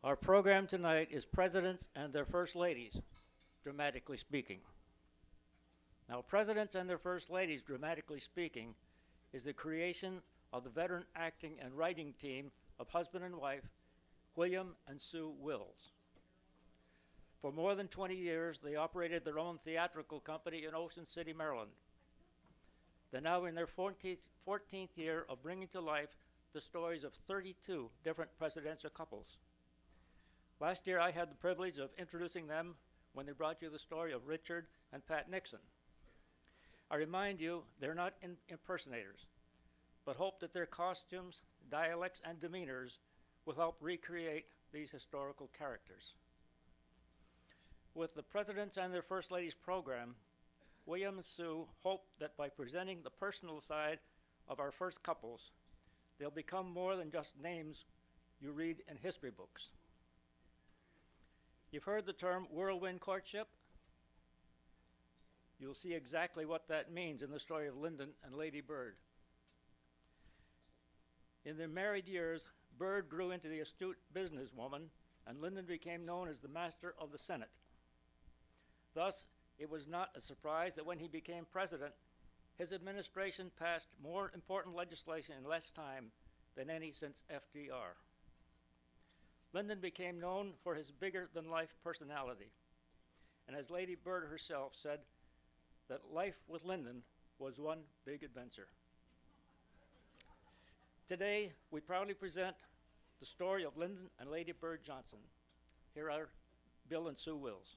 Our program tonight is Presidents and Their First Ladies, dramatically speaking. Now, Presidents and Their First Ladies, dramatically speaking, is the creation of the veteran acting and writing team of husband and wife, William and Sue Wills. For more than 20 years, they operated their own theatrical company in Ocean City, Maryland. They're now in their 14th year of bringing to life the stories of 32 different presidential couples. Last year, I had the privilege of introducing them when they brought you the story of Richard and Pat Nixon. I remind you, they're not impersonators, but hope that their costumes, dialects, and demeanors will help recreate these historical characters. With the Presidents and Their First Ladies program, William and Sue hope that by presenting the personal side of our first couples, they'll become more than just names you read in history books. You've heard the term whirlwind courtship? You'll see exactly what that means in the story of Lyndon and Lady Bird. In their married years, Bird grew into the astute businesswoman, and Lyndon became known as the Master of the Senate. Thus, it was not a surprise that when he became president, his administration passed more important legislation in less time than any since FDR. Lyndon became known for his bigger-than-life personality, and as Lady Bird herself said, that life with Lyndon was one big adventure. Today, we proudly present the story of Lyndon and Lady Bird Johnson. Here are Bill and Sue Wills.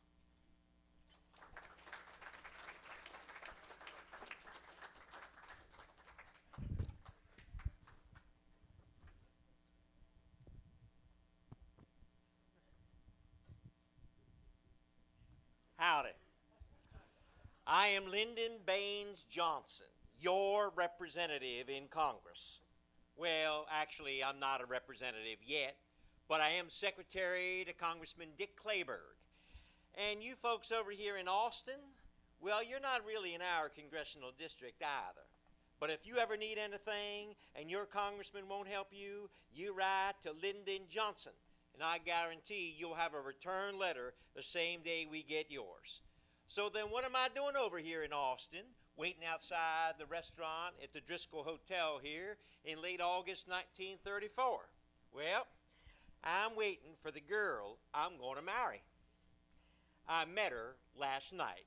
Howdy. I am Lyndon Baines Johnson, your representative in Congress. Well, actually, I'm not a representative yet, but I am secretary to Congressman Dick Clayburgh. And you folks over here in Austin, well, you're not really in our congressional district either. But if you ever need anything and your congressman won't help you, you write to Lyndon Johnson, and I guarantee you'll have a return letter the same day we get yours. So then what am I doing over here in Austin, waiting outside the restaurant at the Driscoll Hotel here in late August 1934? Well, I'm waiting for the girl I'm going to marry. I met her last night.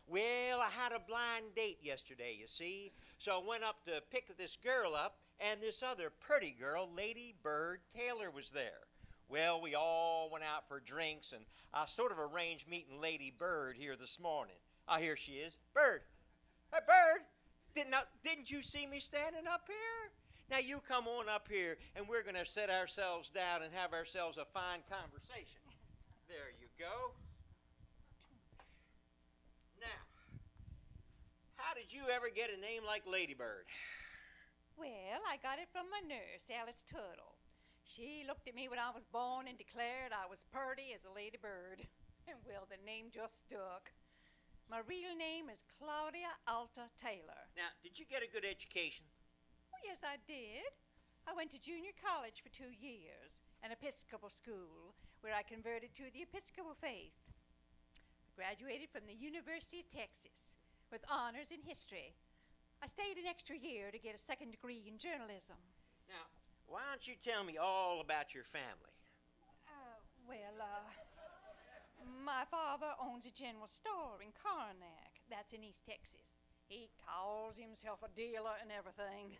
Well, I had a blind date yesterday, you see, so I went up to pick this girl up, and this other pretty girl, Lady Bird Taylor, was there. Well, we all went out for drinks, and I sort of arranged meeting Lady Bird here this morning. Ah, here she is. Bird. Hey, Bird. Didn't you see me standing up here? Now, you come on up here, and we're going to set ourselves down and have ourselves a fine conversation. There you go. Now, how did you ever get a name like Lady Bird? Well, I got it from my nurse, Alice Tuttle. She looked at me when I was born and declared I was purty as a lady bird. And well, the name just stuck. My real name is Claudia Alta Taylor. Now, did you get a good education? Oh, yes, I did. I went to junior college for 2 years, an Episcopal school, where I converted to the Episcopal faith. I graduated from the University of Texas with honors in history. I stayed an extra year to get a second degree in journalism. Now, why don't you tell me all about your family? My father owns a general store in Karnak. That's in East Texas. He calls himself a dealer and everything.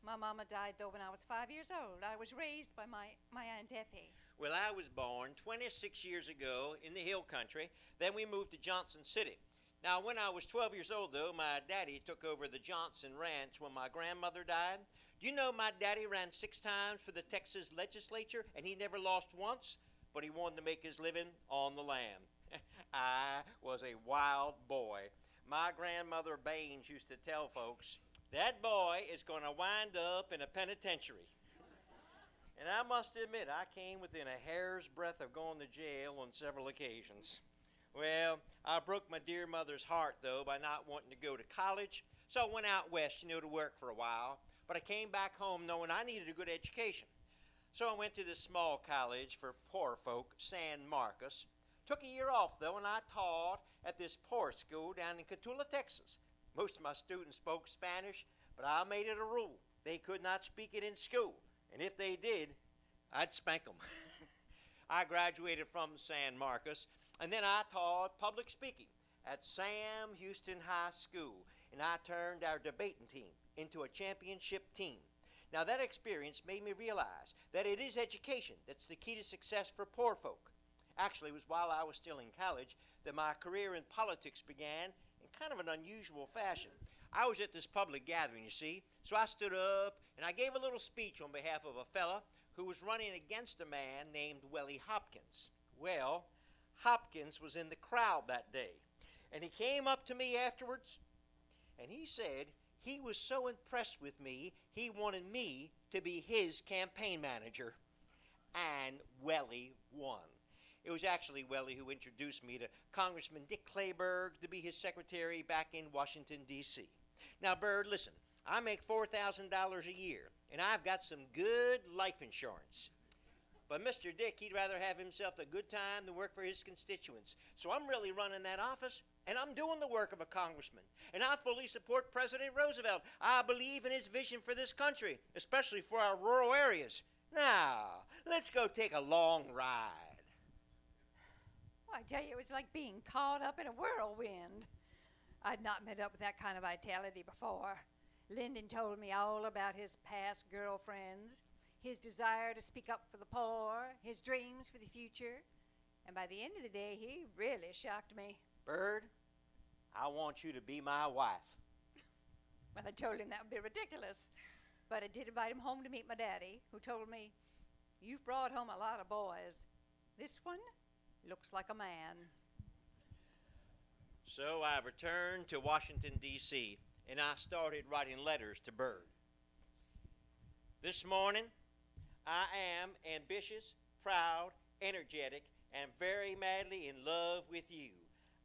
My mama died, though, when I was 5 years old. I was raised by my Aunt Effie. Well, I was born 26 years ago in the hill country. Then we moved to Johnson City. Now, when I was 12 years old, though, my daddy took over the Johnson Ranch when my grandmother died. Do you know my daddy ran 6 times for the Texas legislature, and he never lost once? But he wanted to make his living on the land. I was a wild boy. My grandmother Baines used to tell folks, that boy is going to wind up in a penitentiary. And I must admit, I came within a hair's breadth of going to jail on several occasions. Well, I broke my dear mother's heart, though, by not wanting to go to college, so I went out west, to work for a while. But I came back home knowing I needed a good education. So I went to this small college for poor folk, San Marcos. Took a year off, though, and I taught at this poor school down in Cotulla, Texas. Most of my students spoke Spanish, but I made it a rule. They could not speak it in school, and if they did, I'd spank them. I graduated from San Marcos, and then I taught public speaking at Sam Houston High School, and I turned our debating team into a championship team. Now, that experience made me realize that it is education that's the key to success for poor folk. Actually, it was while I was still in college that my career in politics began in kind of an unusual fashion. I was at this public gathering, you see, so I stood up and I gave a little speech on behalf of a fella who was running against a man named Welly Hopkins. Well, Hopkins was in the crowd that day, and he came up to me afterwards, and he said he was so impressed with me, he wanted me to be his campaign manager. And Welly won. It was actually Welly who introduced me to Congressman Dick Clayburgh to be his secretary back in Washington, D.C. Now, Bird, listen, I make $4,000 a year, and I've got some good life insurance. But Mr. Dick, he'd rather have himself a good time than work for his constituents. So I'm really running that office, and I'm doing the work of a congressman. And I fully support President Roosevelt. I believe in his vision for this country, especially for our rural areas. Now, let's go take a long ride. Well, I tell you, it was like being caught up in a whirlwind. I'd not met up with that kind of vitality before. Lyndon told me all about his past girlfriends, his desire to speak up for the poor, his dreams for the future. And by the end of the day, he really shocked me. Bird, I want you to be my wife. Well, I told him that would be ridiculous. But I did invite him home to meet my daddy, who told me, "You've brought home a lot of boys. This one looks like a man." So I returned to Washington, D.C., and I started writing letters to Bird. This morning, I am ambitious, proud, energetic, and very madly in love with you.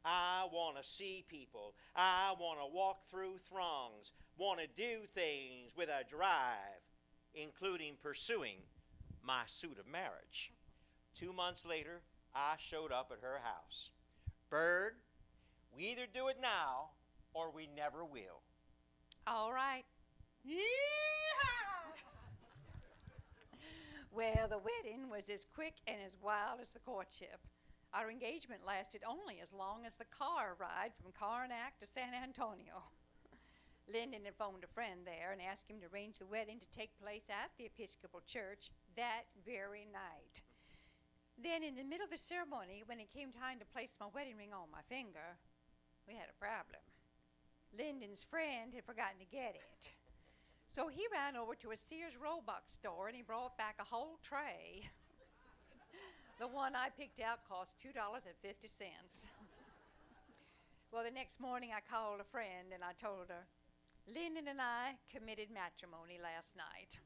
I want to see people. I want to walk through throngs, want to do things with a drive, including pursuing my suit of marriage. 2 months later, I showed up at her house. Bird, we either do it now or we never will. All right. Yeehaw! Well, the wedding was as quick and as wild as the courtship. Our engagement lasted only as long as the car ride from Karnak to San Antonio. Lyndon had phoned a friend there and asked him to arrange the wedding to take place at the Episcopal Church that very night. Then, in the middle of the ceremony, when it came time to place my wedding ring on my finger, we had a problem. Lyndon's friend had forgotten to get it. So he ran over to a Sears Roebuck store and he brought back a whole tray. The one I picked out cost $2.50. Well, the next morning I called a friend and I told her, "Lyndon and I committed matrimony last night."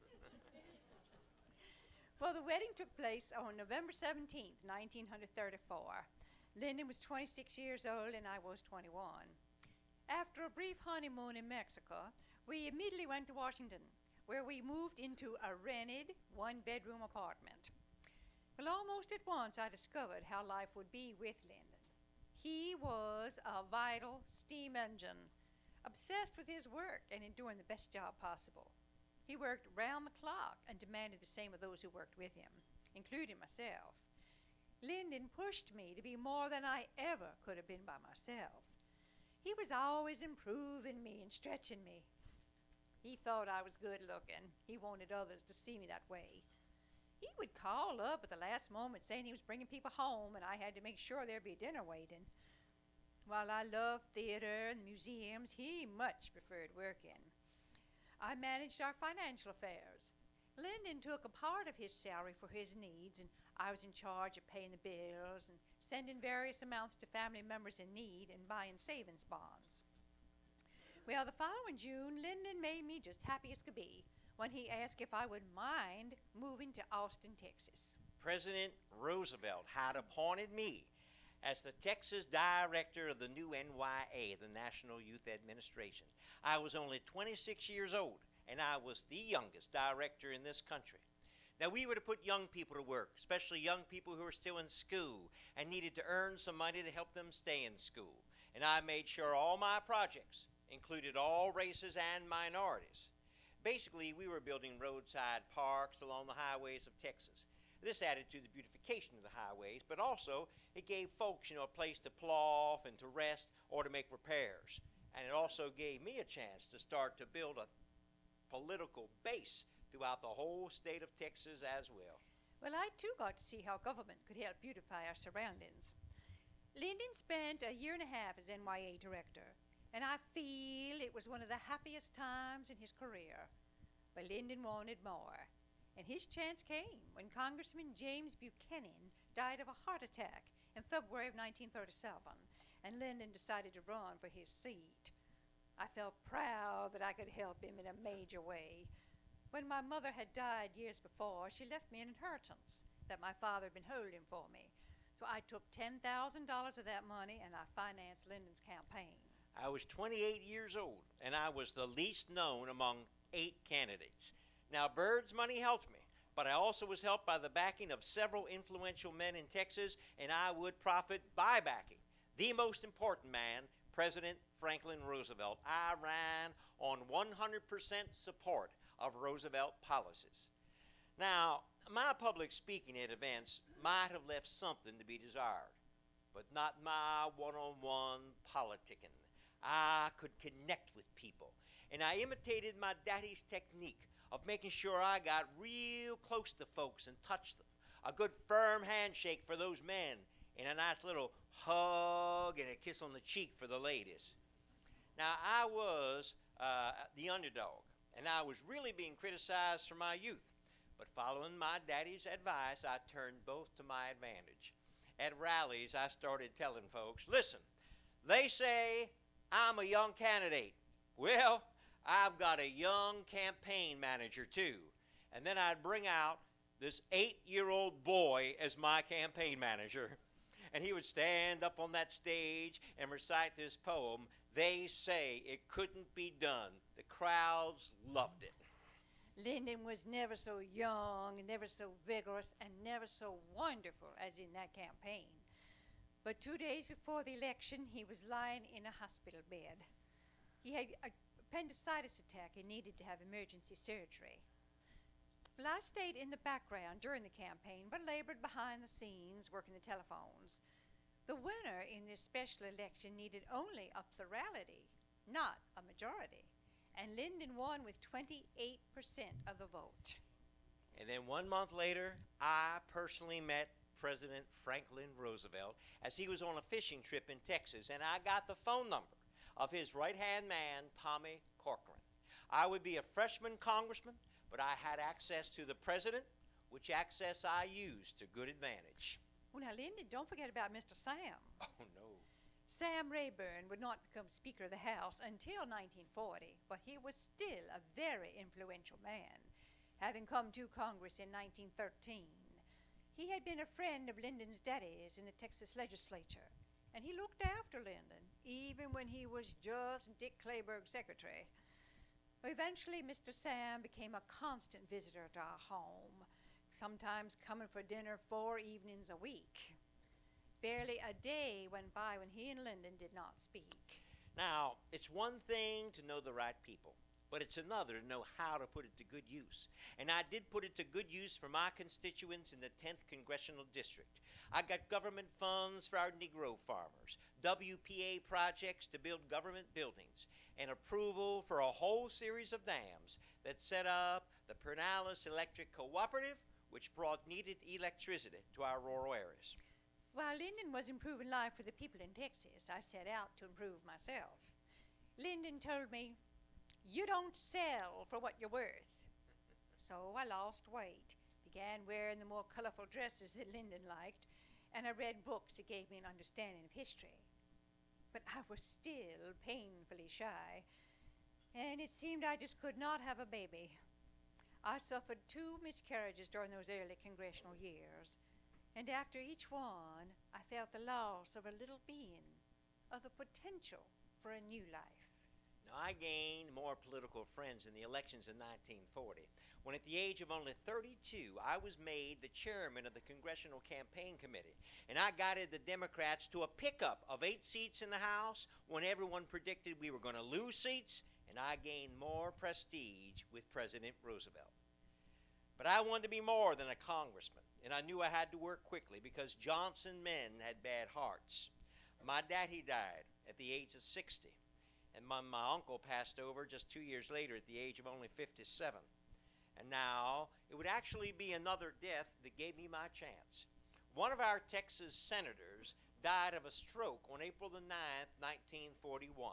Well, the wedding took place on November 17th, 1934. Lyndon was 26 years old and I was 21. After a brief honeymoon in Mexico, we immediately went to Washington, where we moved into a rented one-bedroom apartment. Well, almost at once I discovered how life would be with Lyndon. He was a vital steam engine, obsessed with his work and in doing the best job possible. He worked round the clock and demanded the same of those who worked with him, including myself. Lyndon pushed me to be more than I ever could have been by myself. He was always improving me and stretching me. He thought I was good looking. He wanted others to see me that way. He would call up at the last moment saying he was bringing people home and I had to make sure there'd be dinner waiting. While I loved theater and museums, he much preferred working. I managed our financial affairs. Lyndon took a part of his salary for his needs, and I was in charge of paying the bills and sending various amounts to family members in need and buying savings bonds. Well, the following June, Lyndon made me just happy as could be when he asked if I would mind moving to Austin, Texas. President Roosevelt had appointed me as the Texas director of the new NYA, the National Youth Administration. I was only 26 years old, and I was the youngest director in this country. Now, we were to put young people to work, especially young people who are still in school and needed to earn some money to help them stay in school. And I made sure all my projects included all races and minorities. Basically, we were building roadside parks along the highways of Texas. This added to the beautification of the highways, but also it gave folks, a place to pull off and to rest or to make repairs. And it also gave me a chance to start to build a political base throughout the whole state of Texas as well. Well, I too got to see how government could help beautify our surroundings. Lyndon spent a year and a half as NYA director, and I feel it was one of the happiest times in his career. But Lyndon wanted more, and his chance came when Congressman James Buchanan died of a heart attack in February of 1937, and Lyndon decided to run for his seat. I felt proud that I could help him in a major way. When my mother had died years before, she left me an inheritance that my father had been holding for me. So I took $10,000 of that money and I financed Lyndon's campaign. I was 28 years old, and I was the least known among 8 candidates. Now, Bird's money helped me, but I also was helped by the backing of several influential men in Texas, and I would profit by backing the most important man, President Franklin Roosevelt. I ran on 100% support of Roosevelt policies. Now, my public speaking at events might have left something to be desired, but not my one-on-one politicking. I could connect with people, and I imitated my daddy's technique of making sure I got real close to folks and touched them. A good firm handshake for those men, and a nice little hug and a kiss on the cheek for the ladies. Now, I was the underdog, and I was really being criticized for my youth. But following my daddy's advice, I turned both to my advantage. At rallies, I started telling folks, listen, they say I'm a young candidate. Well, I've got a young campaign manager too. And then I'd bring out this 8-year-old boy as my campaign manager. And he would stand up on that stage and recite this poem, They Say It Couldn't Be Done. The crowds loved it. Lyndon was never so young, never so vigorous, and never so wonderful as in that campaign. But 2 days before the election, he was lying in a hospital bed. He had an appendicitis attack and needed to have emergency surgery. Well, I stayed in the background during the campaign, but labored behind the scenes, working the telephones. The winner in this special election needed only a plurality, not a majority. And Lyndon won with 28% of the vote. And then 1 month later, I personally met President Franklin Roosevelt as he was on a fishing trip in Texas, and I got the phone number of his right-hand man, Tommy Corcoran. I would be a freshman congressman, but I had access to the president, which access I used to good advantage. Well, now, Lyndon, don't forget about Mr. Sam. Oh, no. Sam Rayburn would not become Speaker of the House until 1940, but he was still a very influential man, having come to Congress in 1913. He had been a friend of Lyndon's daddy's in the Texas legislature, and he looked after Lyndon, even when he was just Dick Clayburg's secretary. Eventually, Mr. Sam became a constant visitor to our home, sometimes coming for dinner 4 evenings a week. Barely a day went by when he and Lyndon did not speak. Now, it's one thing to know the right people, but it's another to know how to put it to good use. And I did put it to good use for my constituents in the 10th Congressional District. I got government funds for our Negro farmers, WPA projects to build government buildings, and approval for a whole series of dams that set up the Pernalis Electric Cooperative, which brought needed electricity to our rural areas. While Lyndon was improving life for the people in Texas, I set out to improve myself. Lyndon told me, "You don't sell for what you're worth." So I lost weight, began wearing the more colorful dresses that Lyndon liked, and I read books that gave me an understanding of history. But I was still painfully shy, and it seemed I just could not have a baby. I suffered 2 miscarriages during those early congressional years. And after each one, I felt the loss of a little being, of the potential for a new life. Now, I gained more political friends in the elections in 1940, when at the age of only 32, I was made the chairman of the Congressional Campaign Committee, and I guided the Democrats to a pickup of 8 seats in the House when everyone predicted we were going to lose seats, and I gained more prestige with President Roosevelt. But I wanted to be more than a congressman, and I knew I had to work quickly because Johnson men had bad hearts. My daddy died at the age of 60, and my uncle passed over just 2 years later at the age of only 57. And now it would actually be another death that gave me my chance. One of our Texas senators died of a stroke on April the 9th, 1941.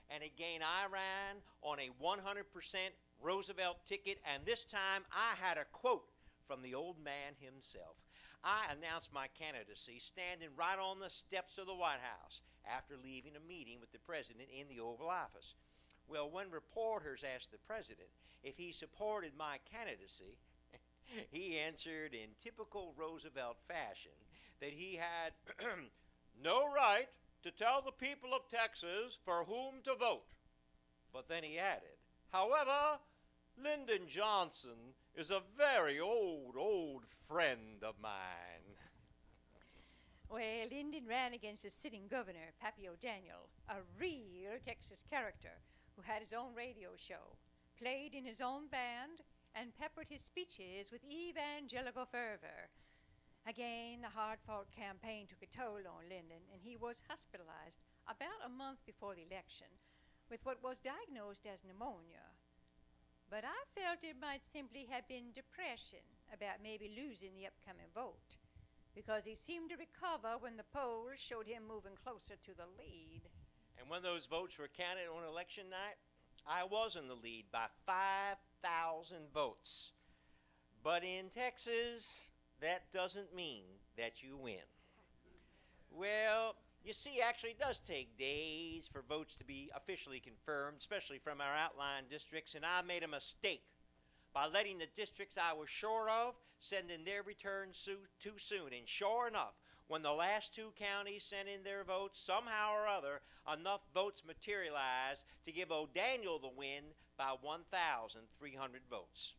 And again, I ran on a 100% Roosevelt ticket, and this time I had a quote from the old man himself. I announced my candidacy standing right on the steps of the White House after leaving a meeting with the president in the Oval Office. Well, when reporters asked the president if he supported my candidacy, he answered in typical Roosevelt fashion that he had no right to tell the people of Texas for whom to vote. But then he added, however, Lyndon Johnson is a very old friend of mine. Well, Lyndon ran against the sitting governor, Pappy O'Daniel, a real Texas character who had his own radio show, played in his own band, and peppered his speeches with evangelical fervor. Again, the hard-fought campaign took a toll on Lyndon, and he was hospitalized about a month before the election with what was diagnosed as pneumonia. But I felt it might simply have been depression about maybe losing the upcoming vote, because he seemed to recover when the polls showed him moving closer to the lead. And when those votes were counted on election night, I was in the lead by 5,000 votes. But in Texas, that doesn't mean that you win. Well, you see, actually it does take days for votes to be officially confirmed, especially from our outlying districts, and I made a mistake by letting the districts I was sure of send in their returns too soon. And sure enough, when the last 2 counties sent in their votes, somehow or other, enough votes materialized to give O'Daniel the win by 1,300 votes.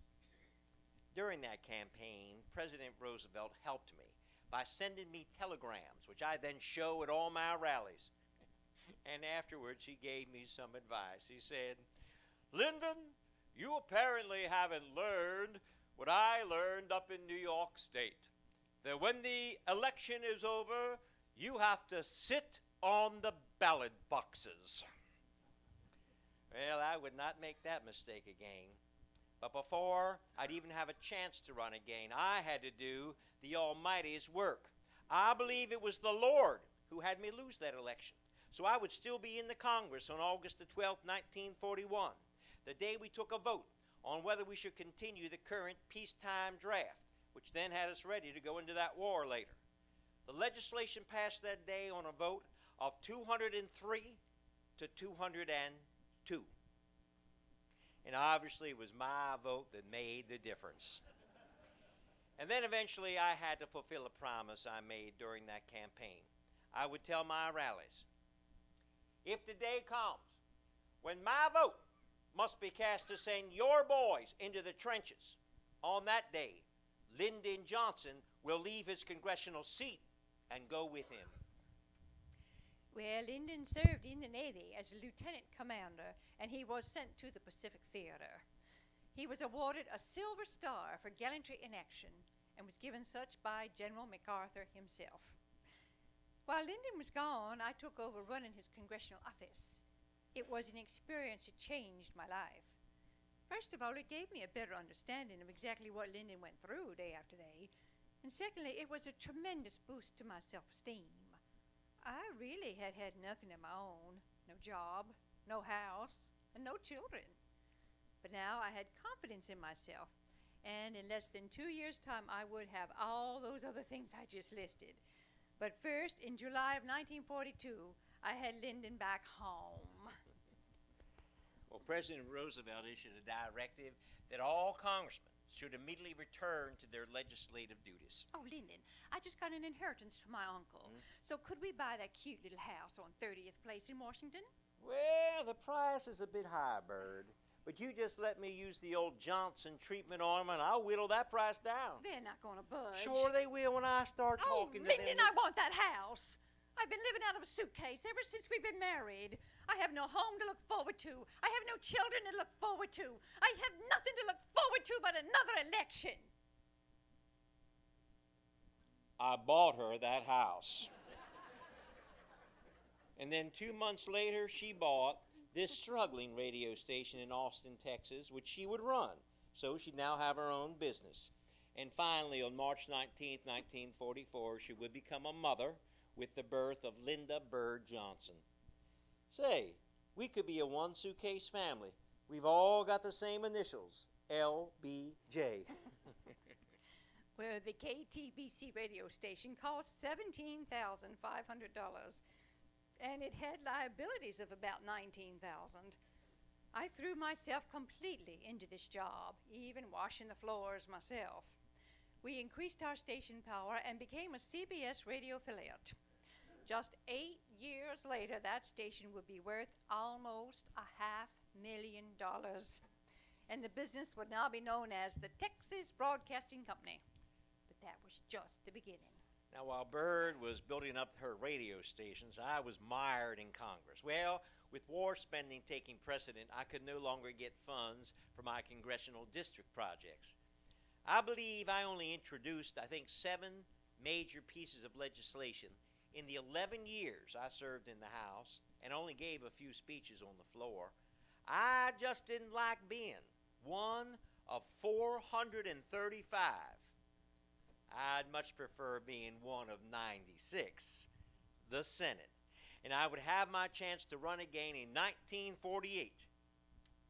During that campaign, President Roosevelt helped me by sending me telegrams, which I then show at all my rallies. And afterwards, he gave me some advice. He said, Lyndon, you apparently haven't learned what I learned up in New York State, that when the election is over, you have to sit on the ballot boxes. Well, I would not make that mistake again. But before I'd even have a chance to run again, I had to do the Almighty's work. I believe it was the Lord who had me lose that election, so I would still be in the Congress on August the 12th, 1941, the day we took a vote on whether we should continue the current peacetime draft, which then had us ready to go into that war later. The legislation passed that day on a vote of 203 to 202. And obviously it was my vote that made the difference. And then eventually I had to fulfill a promise I made during that campaign. I would tell my rallies, if the day comes when my vote must be cast to send your boys into the trenches, on that day, Lyndon Johnson will leave his congressional seat and go with him. Well, Lyndon served in the Navy as a lieutenant commander, and he was sent to the Pacific Theater. He was awarded a Silver Star for gallantry in action and was given such by General MacArthur himself. While Lyndon was gone, I took over running his congressional office. It was an experience that changed my life. First of all, it gave me a better understanding of exactly what Lyndon went through day after day. And secondly, it was a tremendous boost to my self-esteem. I really had nothing of my own, no job, no house, and no children. But now I had confidence in myself, and in less than 2 years' time I would have all those other things I just listed. But first, in July of 1942, I had Lyndon back home. Well, President Roosevelt issued a directive that all congressmen should immediately return to their legislative duties. Oh, Lyndon, I just got an inheritance from my uncle. So could we buy that cute little house on 30th Place in Washington? Well, the price is a bit high, Bird. But you just let me use the old Johnson treatment on 'em and I'll whittle that price down. They're not going to budge. Sure they will when I start Oh, talking to Lyndon, them. I want that house. I've been living out of a suitcase ever since we've been married. I have no home to look forward to. I have no children to look forward to. I have nothing to look forward to but another election. I bought her that house. And then 2 months later, she bought this struggling radio station in Austin, Texas, which she would run. So she'd now have her own business. And finally, on March 19th, 1944, she would become a mother with the birth of Linda Bird Johnson. Say, we could be a one-suitcase family. We've all got the same initials, LBJ. Well, the KTBC radio station cost $17,500, and it had liabilities of about $19,000. I threw myself completely into this job, even washing the floors myself. We increased our station power and became a CBS radio affiliate. Just 8 years later, that station would be worth almost $500,000, and the business would now be known as the Texas Broadcasting Company. But that was just the beginning. Now, while Bird was building up her radio stations, I was mired in Congress. Well, with war spending taking precedent, I could no longer get funds for my congressional district projects. I believe I only introduced, 7 major pieces of legislation in the 11 years I served in the House and only gave a few speeches on the floor. I just didn't like being one of 435. I'd much prefer being one of 96, the Senate. And I would have my chance to run again in 1948,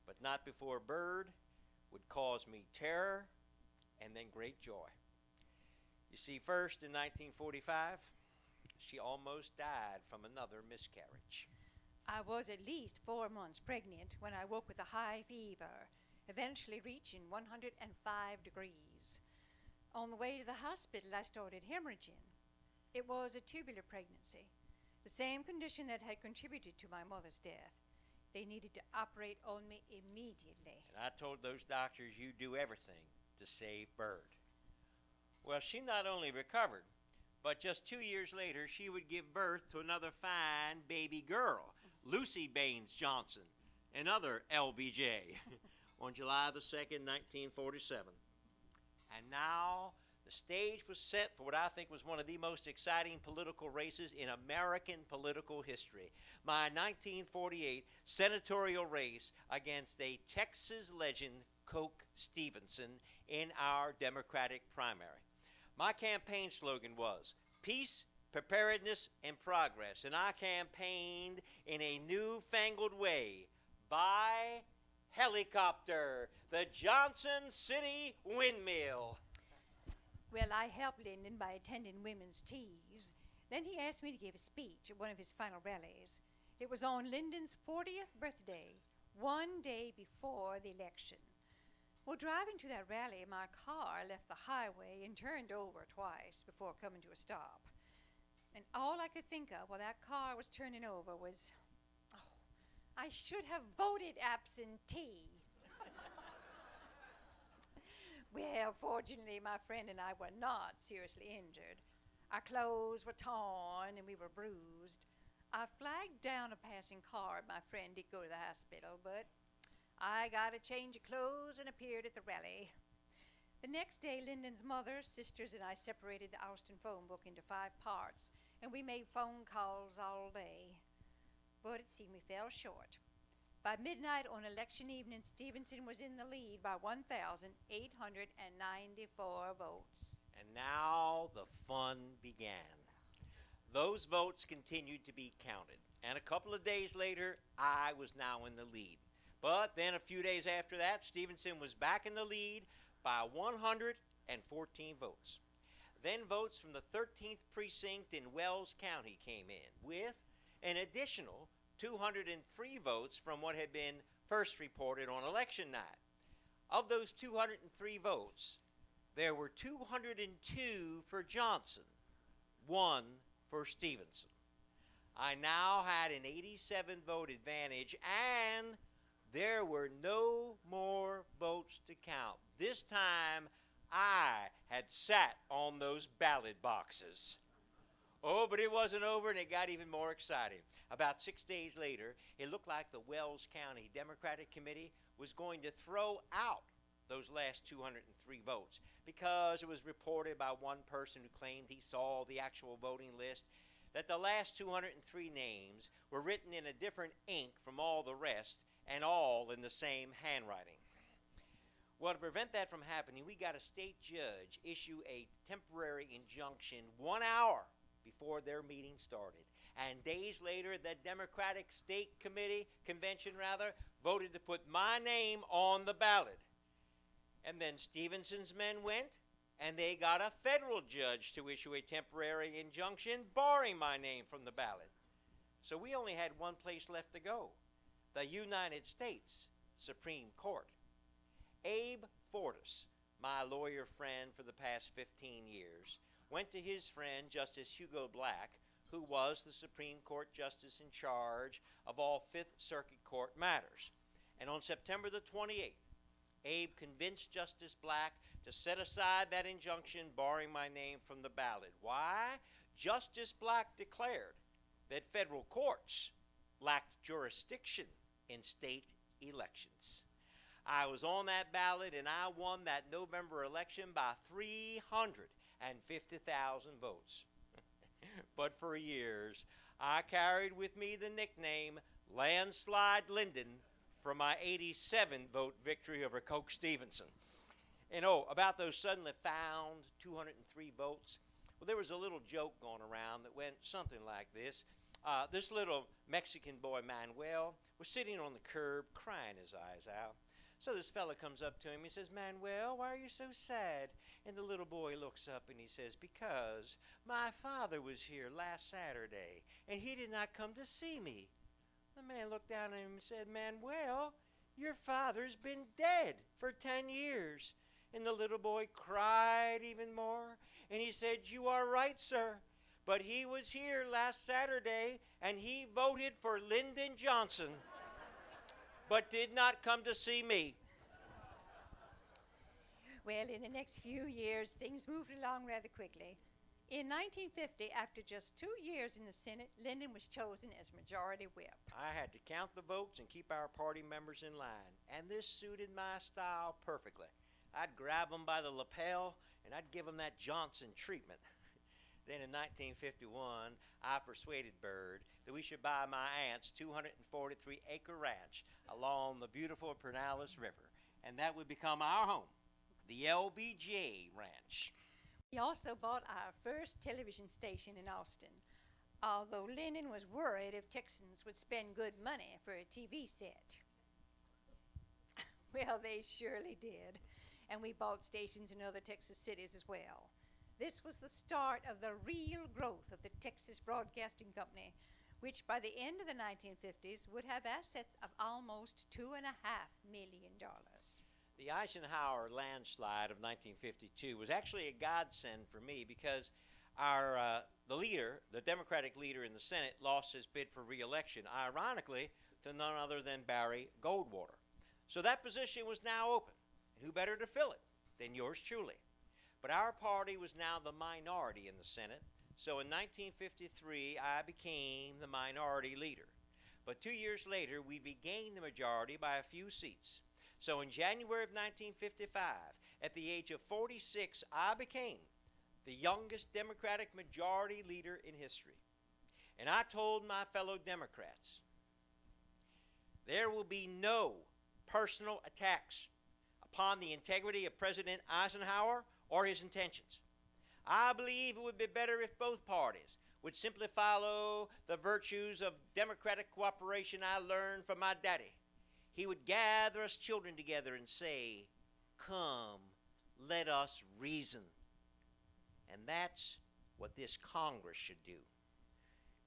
but not before Bird would cause me terror and then great joy. You see, first in 1945, she almost died from another miscarriage. I was at least 4 months pregnant when I woke with a high fever, eventually reaching 105 degrees. On the way to the hospital, I started hemorrhaging. It was a tubular pregnancy, the same condition that had contributed to my mother's death. They needed to operate on me immediately. And I told those doctors you'd do everything to save Bird. Well, she not only recovered, but just 2 years later, she would give birth to another fine baby girl, Lucy Baines Johnson, another LBJ, on July the 2nd, 1947. And now the stage was set for what I think was one of the most exciting political races in American political history. My 1948 senatorial race against a Texas legend, Coke Stevenson, in our Democratic primary. My campaign slogan was peace, preparedness, and progress. And I campaigned in a newfangled way. Buy helicopter, the Johnson City Windmill. Well, I helped Lyndon by attending women's teas. Then he asked me to give a speech at one of his final rallies. It was on Lyndon's 40th birthday, one day before the election. Well, driving to that rally, my car left the highway and turned over twice before coming to a stop. And all I could think of while that car was turning over was, I should have voted absentee. Well, fortunately, my friend and I were not seriously injured. Our clothes were torn and we were bruised. I flagged down a passing car and my friend did go to the hospital, but I got a change of clothes and appeared at the rally. The next day, Lyndon's mother, sisters, and I separated the Austin phone book into 5 parts, and we made phone calls all day. But it seemed we fell short. By midnight on election evening, Stevenson was in the lead by 1,894 votes. And now the fun began. Those votes continued to be counted, and a couple of days later, I was now in the lead. But then a few days after that, Stevenson was back in the lead by 114 votes. Then votes from the 13th precinct in Wells County came in, with an additional 203 votes from what had been first reported on election night. Of those 203 votes, there were 202 for Johnson, 1 for Stevenson. I now had an 87 vote advantage, and there were no more votes to count. This time, I had sat on those ballot boxes. Oh, but it wasn't over, and it got even more exciting. About 6 days later, it looked like the Wells County Democratic Committee was going to throw out those last 203 votes because it was reported by one person who claimed he saw the actual voting list that the last 203 names were written in a different ink from all the rest and all in the same handwriting. Well, to prevent that from happening, we got a state judge issue a temporary injunction 1 hour before their meeting started. And days later, the Democratic State Convention voted to put my name on the ballot. And then Stevenson's men went, and they got a federal judge to issue a temporary injunction barring my name from the ballot. So we only had one place left to go, the United States Supreme Court. Abe Fortas, my lawyer friend for the past 15 years, went to his friend Justice Hugo Black, who was the Supreme Court Justice in charge of all Fifth Circuit Court matters. And on September the 28th, Abe convinced Justice Black to set aside that injunction barring my name from the ballot. Why? Justice Black declared that federal courts lacked jurisdiction in state elections. I was on that ballot, and I won that November election by 350,000 votes. But for years, I carried with me the nickname Landslide Lyndon for my 87 vote victory over Coke Stevenson. And about those suddenly found 203 votes, well, there was a little joke going around that went something like this. This little Mexican boy, Manuel, was sitting on the curb crying his eyes out. So this fella comes up to him. He says, "Manuel, why are you so sad?" And the little boy looks up and he says, "Because my father was here last Saturday, and he did not come to see me." The man looked down at him and said, "Manuel, your father's been dead for 10 years. And the little boy cried even more. And he said, "You are right, sir. But he was here last Saturday, and he voted for Lyndon Johnson, but did not come to see me." Well, in the next few years, things moved along rather quickly. In 1950, after just 2 years in the Senate, Lyndon was chosen as Majority Whip. I had to count the votes and keep our party members in line, and this suited my style perfectly. I'd grab them by the lapel, and I'd give them that Johnson treatment. Then in 1951, I persuaded Byrd that we should buy my aunt's 243-acre ranch along the beautiful Pinellas River, and that would become our home, the LBJ Ranch. We also bought our first television station in Austin, although Lyndon was worried if Texans would spend good money for a TV set. Well, they surely did, and we bought stations in other Texas cities as well. This was the start of the real growth of the Texas Broadcasting Company, which by the end of the 1950s would have assets of almost $2.5 million. The Eisenhower landslide of 1952 was actually a godsend for me because the Democratic leader in the Senate, lost his bid for re-election, ironically, to none other than Barry Goldwater. So that position was now open. And who better to fill it than yours truly? But our party was now the minority in the Senate, so in 1953 I became the minority leader. But 2 years later, we regained the majority by a few seats. So in January of 1955, at the age of 46, I became the youngest Democratic majority leader in history. And I told my fellow Democrats, there will be no personal attacks upon the integrity of President Eisenhower or his intentions. I believe it would be better if both parties would simply follow the virtues of democratic cooperation I learned from my daddy. He would gather us children together and say, "Come, let us reason." And that's what this Congress should do.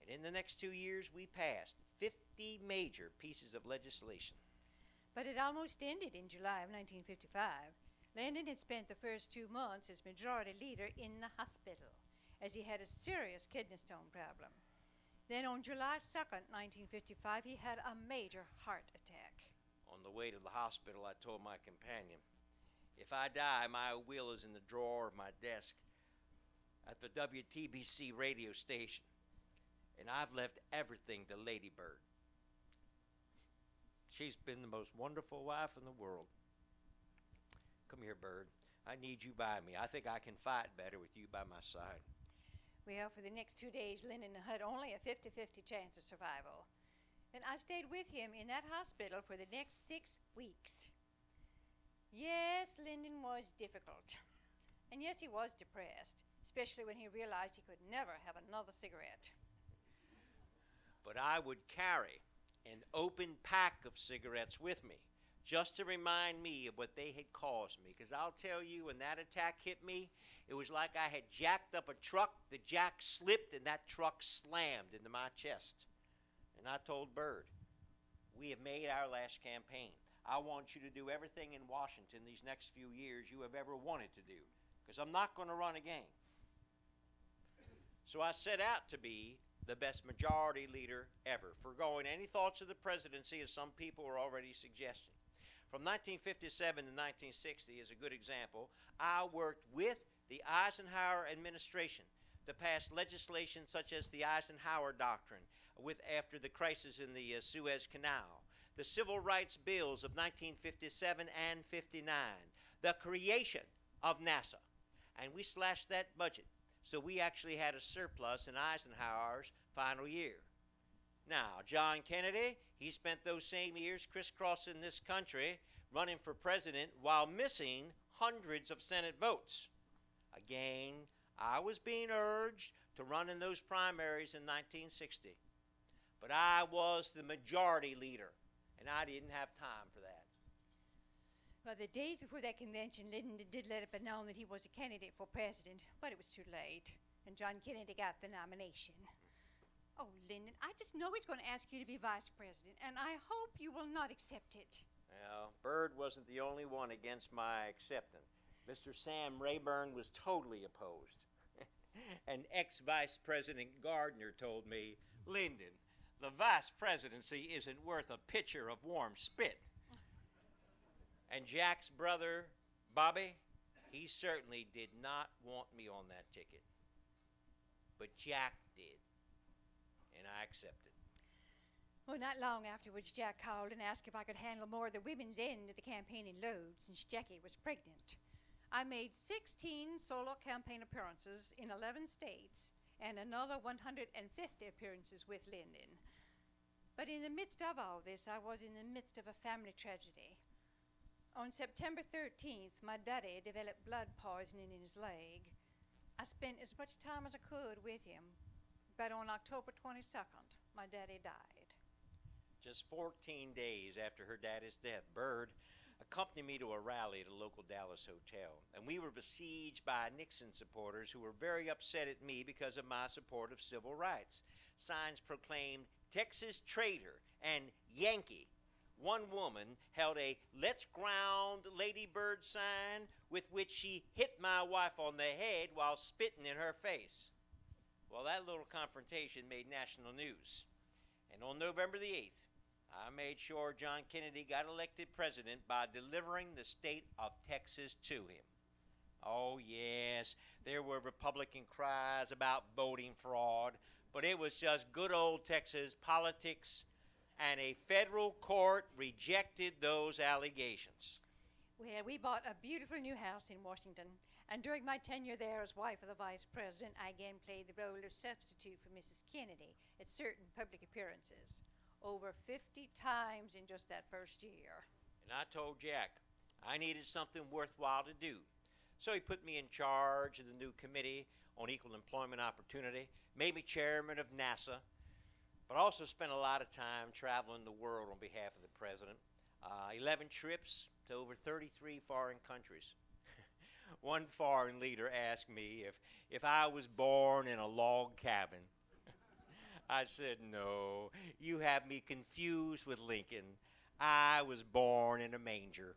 And in the next 2 years, we passed 50 major pieces of legislation. But it almost ended in July of 1955. Lyndon had spent the first 2 months as majority leader in the hospital, as he had a serious kidney stone problem. Then on July 2nd, 1955, he had a major heart attack. On the way to the hospital, I told my companion, if I die, my will is in the drawer of my desk at the WTBC radio station, and I've left everything to Lady Bird. She's been the most wonderful wife in the world. Come here, Bird. I need you by me. I think I can fight better with you by my side. Well, for the next 2 days, Lyndon had only a 50-50 chance of survival. And I stayed with him in that hospital for the next 6 weeks. Yes, Lyndon was difficult. And yes, he was depressed, especially when he realized he could never have another cigarette. But I would carry an open pack of cigarettes with me, just to remind me of what they had caused me. Because I'll tell you, when that attack hit me, it was like I had jacked up a truck, the jack slipped, and that truck slammed into my chest. And I told Bird, we have made our last campaign. I want you to do everything in Washington these next few years you have ever wanted to do, because I'm not going to run again. So I set out to be the best majority leader ever, foregoing any thoughts of the presidency, as some people are already suggesting. From 1957 to 1960 is a good example. I worked with the Eisenhower administration to pass legislation such as the Eisenhower Doctrine after the crisis in the Suez Canal, the Civil Rights Bills of 1957 and 59, the creation of NASA, and we slashed that budget. So we actually had a surplus in Eisenhower's final year. Now, John Kennedy, he spent those same years crisscrossing this country, running for president while missing hundreds of Senate votes. Again, I was being urged to run in those primaries in 1960. But I was the majority leader, and I didn't have time for that. Well, the days before that convention, Lyndon did let it be known that he was a candidate for president, but it was too late, and John Kennedy got the nomination. Oh, Lyndon, I just know he's going to ask you to be vice president, and I hope you will not accept it. Well, Byrd wasn't the only one against my acceptance. Mr. Sam Rayburn was totally opposed. And ex-Vice President Gardner told me, Lyndon, the vice presidency isn't worth a pitcher of warm spit. And Jack's brother, Bobby, he certainly did not want me on that ticket. But Jack did, and I accepted. Well, not long afterwards, Jack called and asked if I could handle more of the women's end of the campaigning load since Jackie was pregnant. I made 16 solo campaign appearances in 11 states and another 150 appearances with Lyndon. But in the midst of all this, I was in the midst of a family tragedy. On September 13th, my daddy developed blood poisoning in his leg. I spent as much time as I could with him, but on October 22nd, my daddy died. Just 14 days after her daddy's death, Byrd accompanied me to a rally at a local Dallas hotel, and we were besieged by Nixon supporters who were very upset at me because of my support of civil rights. Signs proclaimed Texas traitor and Yankee. One woman held a "Let's Ground Lady Bird" sign with which she hit my wife on the head while spitting in her face. Well, that little confrontation made national news. And on November the 8th, I made sure John Kennedy got elected president by delivering the state of Texas to him. Oh, yes, there were Republican cries about voting fraud, but it was just good old Texas politics, and a federal court rejected those allegations. Well, we bought a beautiful new house in Washington, and during my tenure there as wife of the vice president, I again played the role of substitute for Mrs. Kennedy at certain public appearances, over 50 times in just that first year. And I told Jack I needed something worthwhile to do. So he put me in charge of the new committee on equal employment opportunity, made me chairman of NASA, but also spent a lot of time traveling the world on behalf of the president. 11 trips to over 33 foreign countries. One foreign leader asked me if I was born in a log cabin. I said, no, you have me confused with Lincoln. I was born in a manger.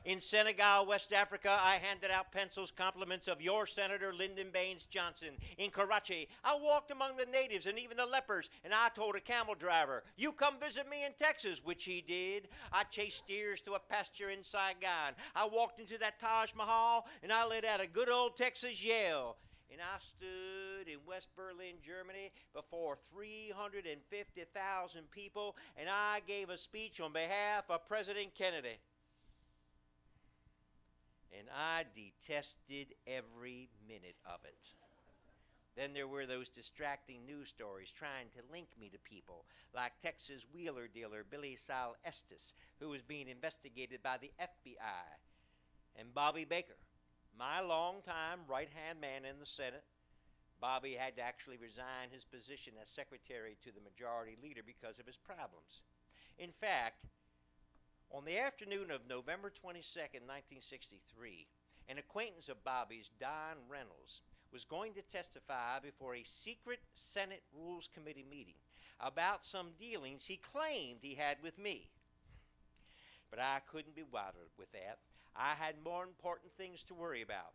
In Senegal, West Africa, I handed out pencils compliments of your Senator Lyndon Baines Johnson. In Karachi, I walked among the natives and even the lepers, and I told a camel driver, "You come visit me in Texas," which he did. I chased steers to a pasture in Saigon. I walked into that Taj Mahal, and I let out a good old Texas yell. And I stood in West Berlin, Germany, before 350,000 people, and I gave a speech on behalf of President Kennedy. And I detested every minute of it. Then there were those distracting news stories trying to link me to people, like Texas wheeler dealer Billy Sal Estes, who was being investigated by the FBI, and Bobby Baker, my longtime right-hand man in the Senate. Bobby had to actually resign his position as secretary to the majority leader because of his problems. In fact, on the afternoon of November 22nd, 1963, an acquaintance of Bobby's, Don Reynolds, was going to testify before a secret Senate Rules Committee meeting about some dealings he claimed he had with me. But I couldn't be bothered with that. I had more important things to worry about.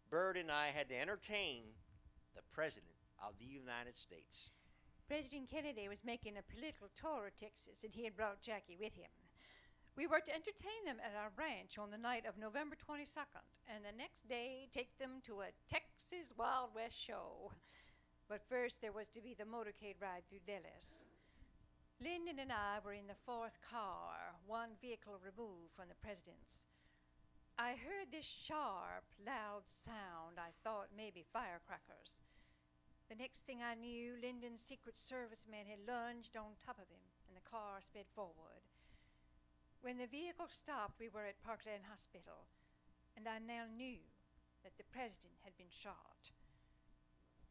Bert and I had to entertain the President of the United States. President Kennedy was making a political tour of Texas, and he had brought Jackie with him. We were to entertain them at our ranch on the night of November 22nd, and the next day take them to a Texas Wild West show. But first there was to be the motorcade ride through Dallas. Lyndon and I were in the fourth car, one vehicle removed from the President's. I heard this sharp, loud sound. I thought maybe firecrackers. The next thing I knew, Lyndon's Secret Service man had lunged on top of him, and the car sped forward. When the vehicle stopped, we were at Parkland Hospital, and I now knew that the President had been shot.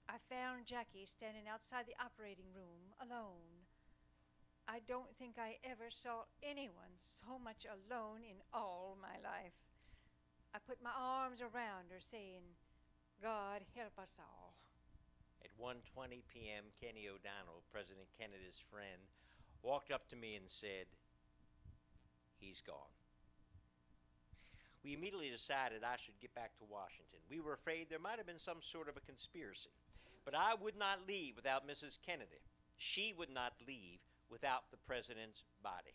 I found Jackie standing outside the operating room, alone. I don't think I ever saw anyone so much alone in all my life. I put my arms around her, saying, "God help us all." At 1:20 p.m., Kenny O'Donnell, President Kennedy's friend, walked up to me and said, "He's gone." We immediately decided I should get back to Washington. We were afraid there might have been some sort of a conspiracy. But I would not leave without Mrs. Kennedy. She would not leave without the President's body.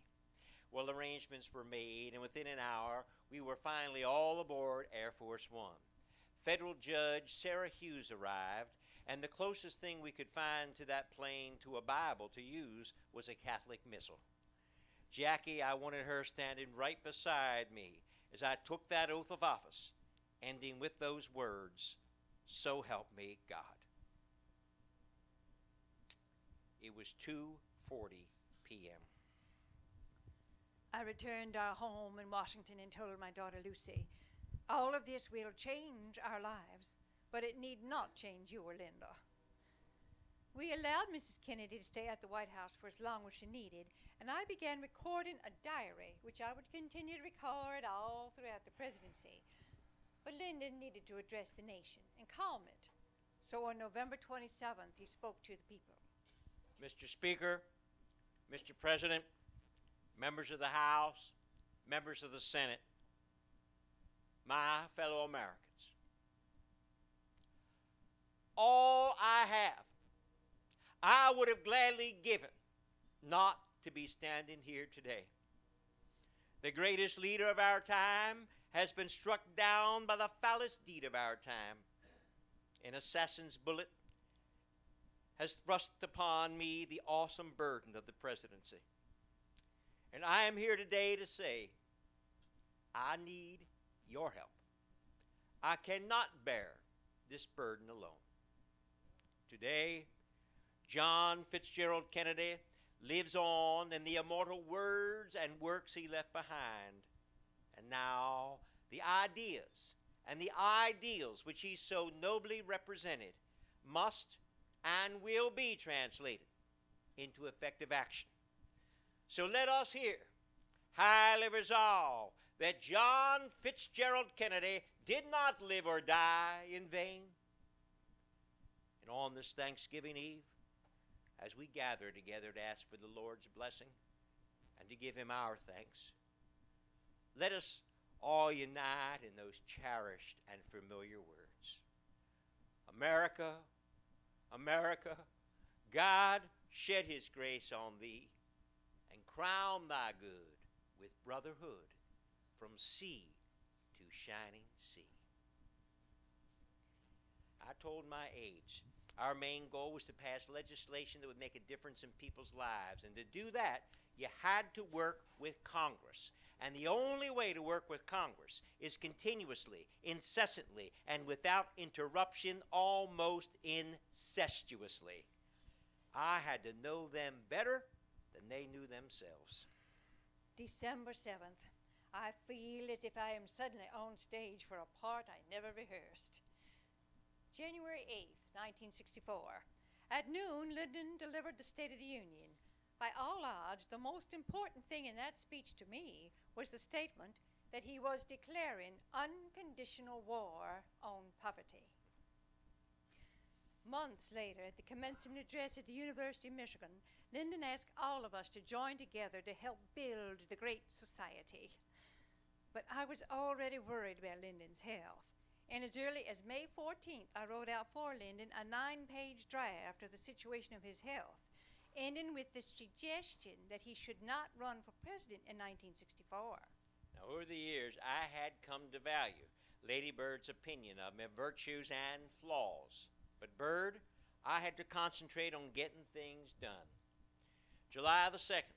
Well, arrangements were made, and within an hour, we were finally all aboard Air Force One. Federal Judge Sarah Hughes arrived, and the closest thing we could find to that plane to a Bible to use was a Catholic missal. Jackie, I wanted her standing right beside me as I took that oath of office, ending with those words, "So help me God." It was 2:40 p.m. I returned to our home in Washington and told my daughter Lucy, "All of this will change our lives, but it need not change you or Linda." We allowed Mrs. Kennedy to stay at the White House for as long as she needed, and I began recording a diary, which I would continue to record all throughout the presidency. But Lyndon needed to address the nation and calm it. So on November 27th, he spoke to the people. Mr. Speaker, Mr. President, members of the House, members of the Senate, my fellow Americans, all I have, I would have gladly given not to be standing here today. The greatest leader of our time has been struck down by the foulest deed of our time. An assassin's bullet has thrust upon me the awesome burden of the presidency. And I am here today to say, I need your help. I cannot bear this burden alone. Today, John Fitzgerald Kennedy lives on in the immortal words and works he left behind. And now, the ideas and the ideals which he so nobly represented must and will be translated into effective action. So let us here highly resolve that John Fitzgerald Kennedy did not live or die in vain. And on this Thanksgiving Eve, as we gather together to ask for the Lord's blessing and to give him our thanks, let us all unite in those cherished and familiar words. America, America, God shed his grace on thee and crown thy good with brotherhood from sea to shining sea. I told my aides our main goal was to pass legislation that would make a difference in people's lives, and to do that, you had to work with Congress. And the only way to work with Congress is continuously, incessantly, and without interruption, almost incestuously. I had to know them better than they knew themselves. December 7th. I feel as if I am suddenly on stage for a part I never rehearsed. January 8th, 1964. At noon, Lyndon delivered the State of the Union. By all odds, the most important thing in that speech to me was the statement that he was declaring unconditional war on poverty. Months later, at the commencement address at the University of Michigan, Lyndon asked all of us to join together to help build the great society. But I was already worried about Lyndon's health. And as early as May 14th, I wrote out for Lyndon a 9-page draft of the situation of his health, ending with the suggestion that he should not run for president in 1964. Now, over the years, I had come to value Lady Bird's opinion of my virtues and flaws. But Bird, I had to concentrate on getting things done. July the 2nd,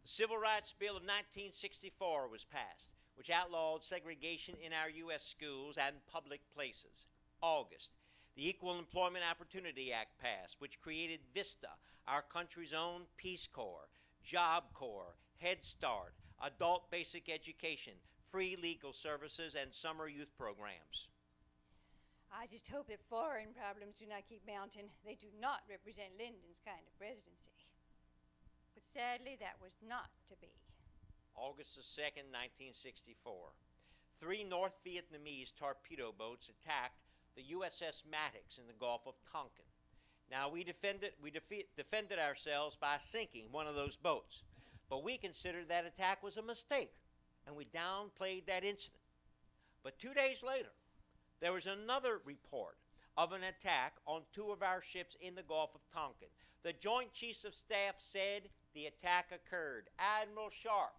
the Civil Rights Bill of 1964 was passed, which outlawed segregation in our U.S. schools and public places. August, the Equal Employment Opportunity Act passed, which created VISTA, our country's own Peace Corps, Job Corps, Head Start, adult basic education, free legal services, and summer youth programs. I just hope that foreign problems do not keep mounting. They do not represent Lyndon's kind of presidency. But sadly, that was not to be. August the 2nd, 1964. 3 North Vietnamese torpedo boats attacked the USS Maddox in the Gulf of Tonkin. Now, we defended ourselves by sinking one of those boats, but we considered that attack was a mistake, and we downplayed that incident. But 2 days later, there was another report of an attack on 2 of our ships in the Gulf of Tonkin. The Joint Chiefs of Staff said the attack occurred. Admiral Sharp,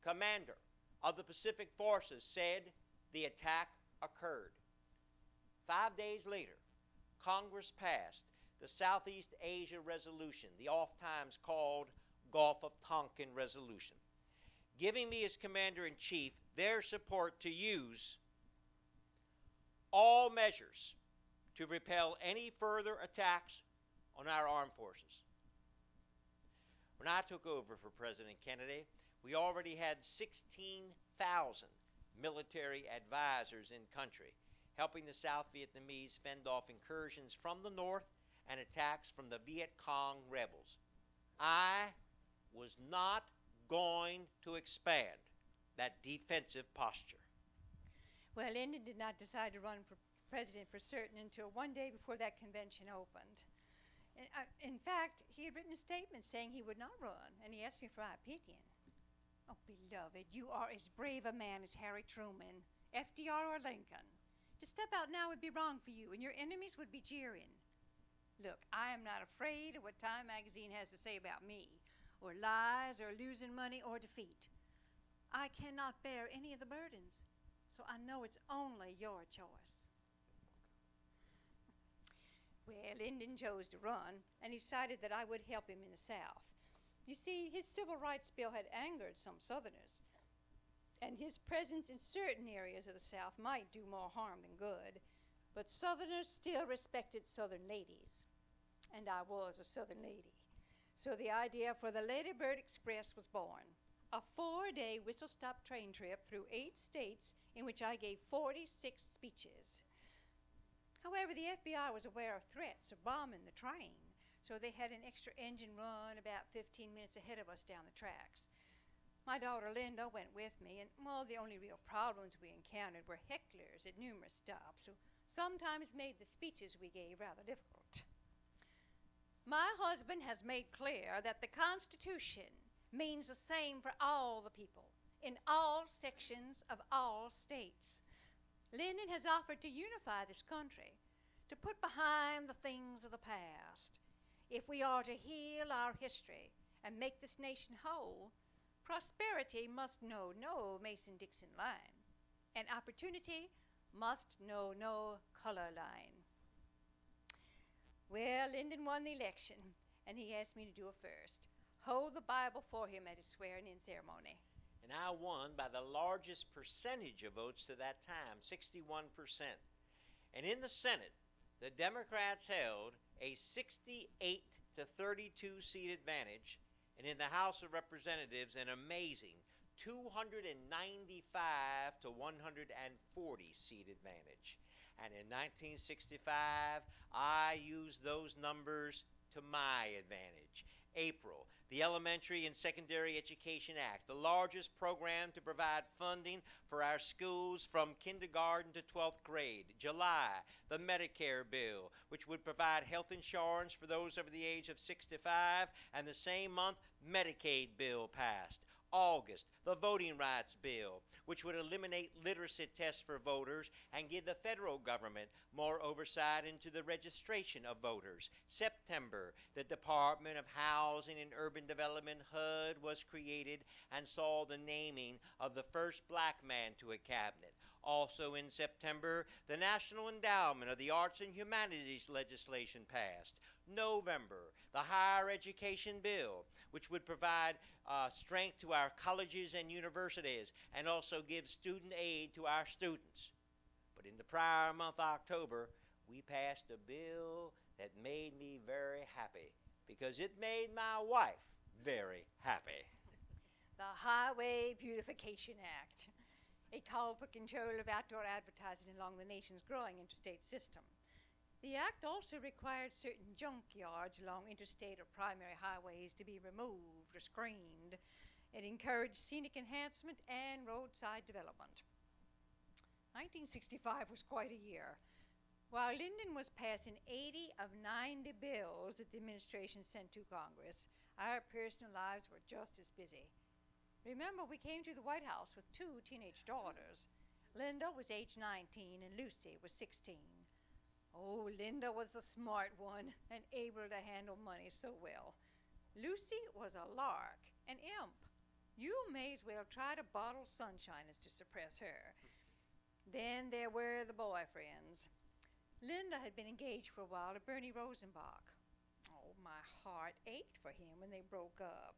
commander of the Pacific Forces, said the attack occurred. 5 days later, Congress passed the Southeast Asia Resolution, the oft-times called Gulf of Tonkin Resolution, giving me as Commander-in-Chief their support to use all measures to repel any further attacks on our armed forces. When I took over for President Kennedy, we already had 16,000 military advisors in country, helping the South Vietnamese fend off incursions from the north and attacks from the Viet Cong rebels. I was not going to expand that defensive posture. Well, Lyndon did not decide to run for president for certain until one day before that convention opened. In fact, he had written a statement saying he would not run, and he asked me for my opinion. Oh, beloved, you are as brave a man as Harry Truman, FDR, or Lincoln. To step out now would be wrong for you, and your enemies would be jeering. Look, I am not afraid of what Time magazine has to say about me, or lies, or losing money, or defeat. I cannot bear any of the burdens, so I know it's only your choice. Well, Lyndon chose to run, and decided that I would help him in the South. You see, his civil rights bill had angered some Southerners, and his presence in certain areas of the South might do more harm than good. But Southerners still respected Southern ladies, and I was a Southern lady. So the idea for the Lady Bird Express was born, a 4-day whistle-stop train trip through 8 states in which I gave 46 speeches. However, the FBI was aware of threats of bombing the train, so they had an extra engine run about 15 minutes ahead of us down the tracks. My daughter Linda went with me, and the only real problems we encountered were hecklers at numerous stops, who sometimes made the speeches we gave rather difficult. My husband has made clear that the Constitution means the same for all the people, in all sections of all states. Lyndon has offered to unify this country, to put behind the things of the past. If we are to heal our history and make this nation whole, prosperity must know no Mason-Dixon line, and opportunity must know no color line. Well, Lyndon won the election, and he asked me to do a first. Hold the Bible for him at his swearing-in ceremony. And I won by the largest percentage of votes to that time, 61%. And in the Senate, the Democrats held a 68 to 32 seat advantage, and in the House of Representatives, an amazing 295 to 140 seat advantage. And in 1965, I used those numbers to my advantage. April, the Elementary and Secondary Education Act, the largest program to provide funding for our schools from kindergarten to 12th grade. July, the Medicare bill, which would provide health insurance for those over the age of 65, and the same month, Medicaid bill passed. August, the Voting Rights Bill, which would eliminate literacy tests for voters and give the federal government more oversight into the registration of voters. September, the Department of Housing and Urban Development, HUD, was created and saw the naming of the first black man to a cabinet. Also in September, the National Endowment of the Arts and Humanities legislation passed. November, the Higher Education Bill, which would provide strength to our colleges and universities and also give student aid to our students. But in the prior month, October, we passed a bill that made me very happy because it made my wife very happy. The Highway Beautification Act. It called for control of outdoor advertising along the nation's growing interstate system. The act also required certain junkyards along interstate or primary highways to be removed or screened. It encouraged scenic enhancement and roadside development. 1965 was quite a year. While Lyndon was passing 80 of 90 bills that the administration sent to Congress, our personal lives were just as busy. Remember, we came to the White House with 2 teenage daughters. Linda was age 19 and Lucy was 16. Oh, Linda was the smart one and able to handle money so well. Lucy was a lark, an imp. You may as well try to bottle sunshine as to suppress her. Then there were the boyfriends. Linda had been engaged for a while to Bernie Rosenbach. Oh, my heart ached for him when they broke up.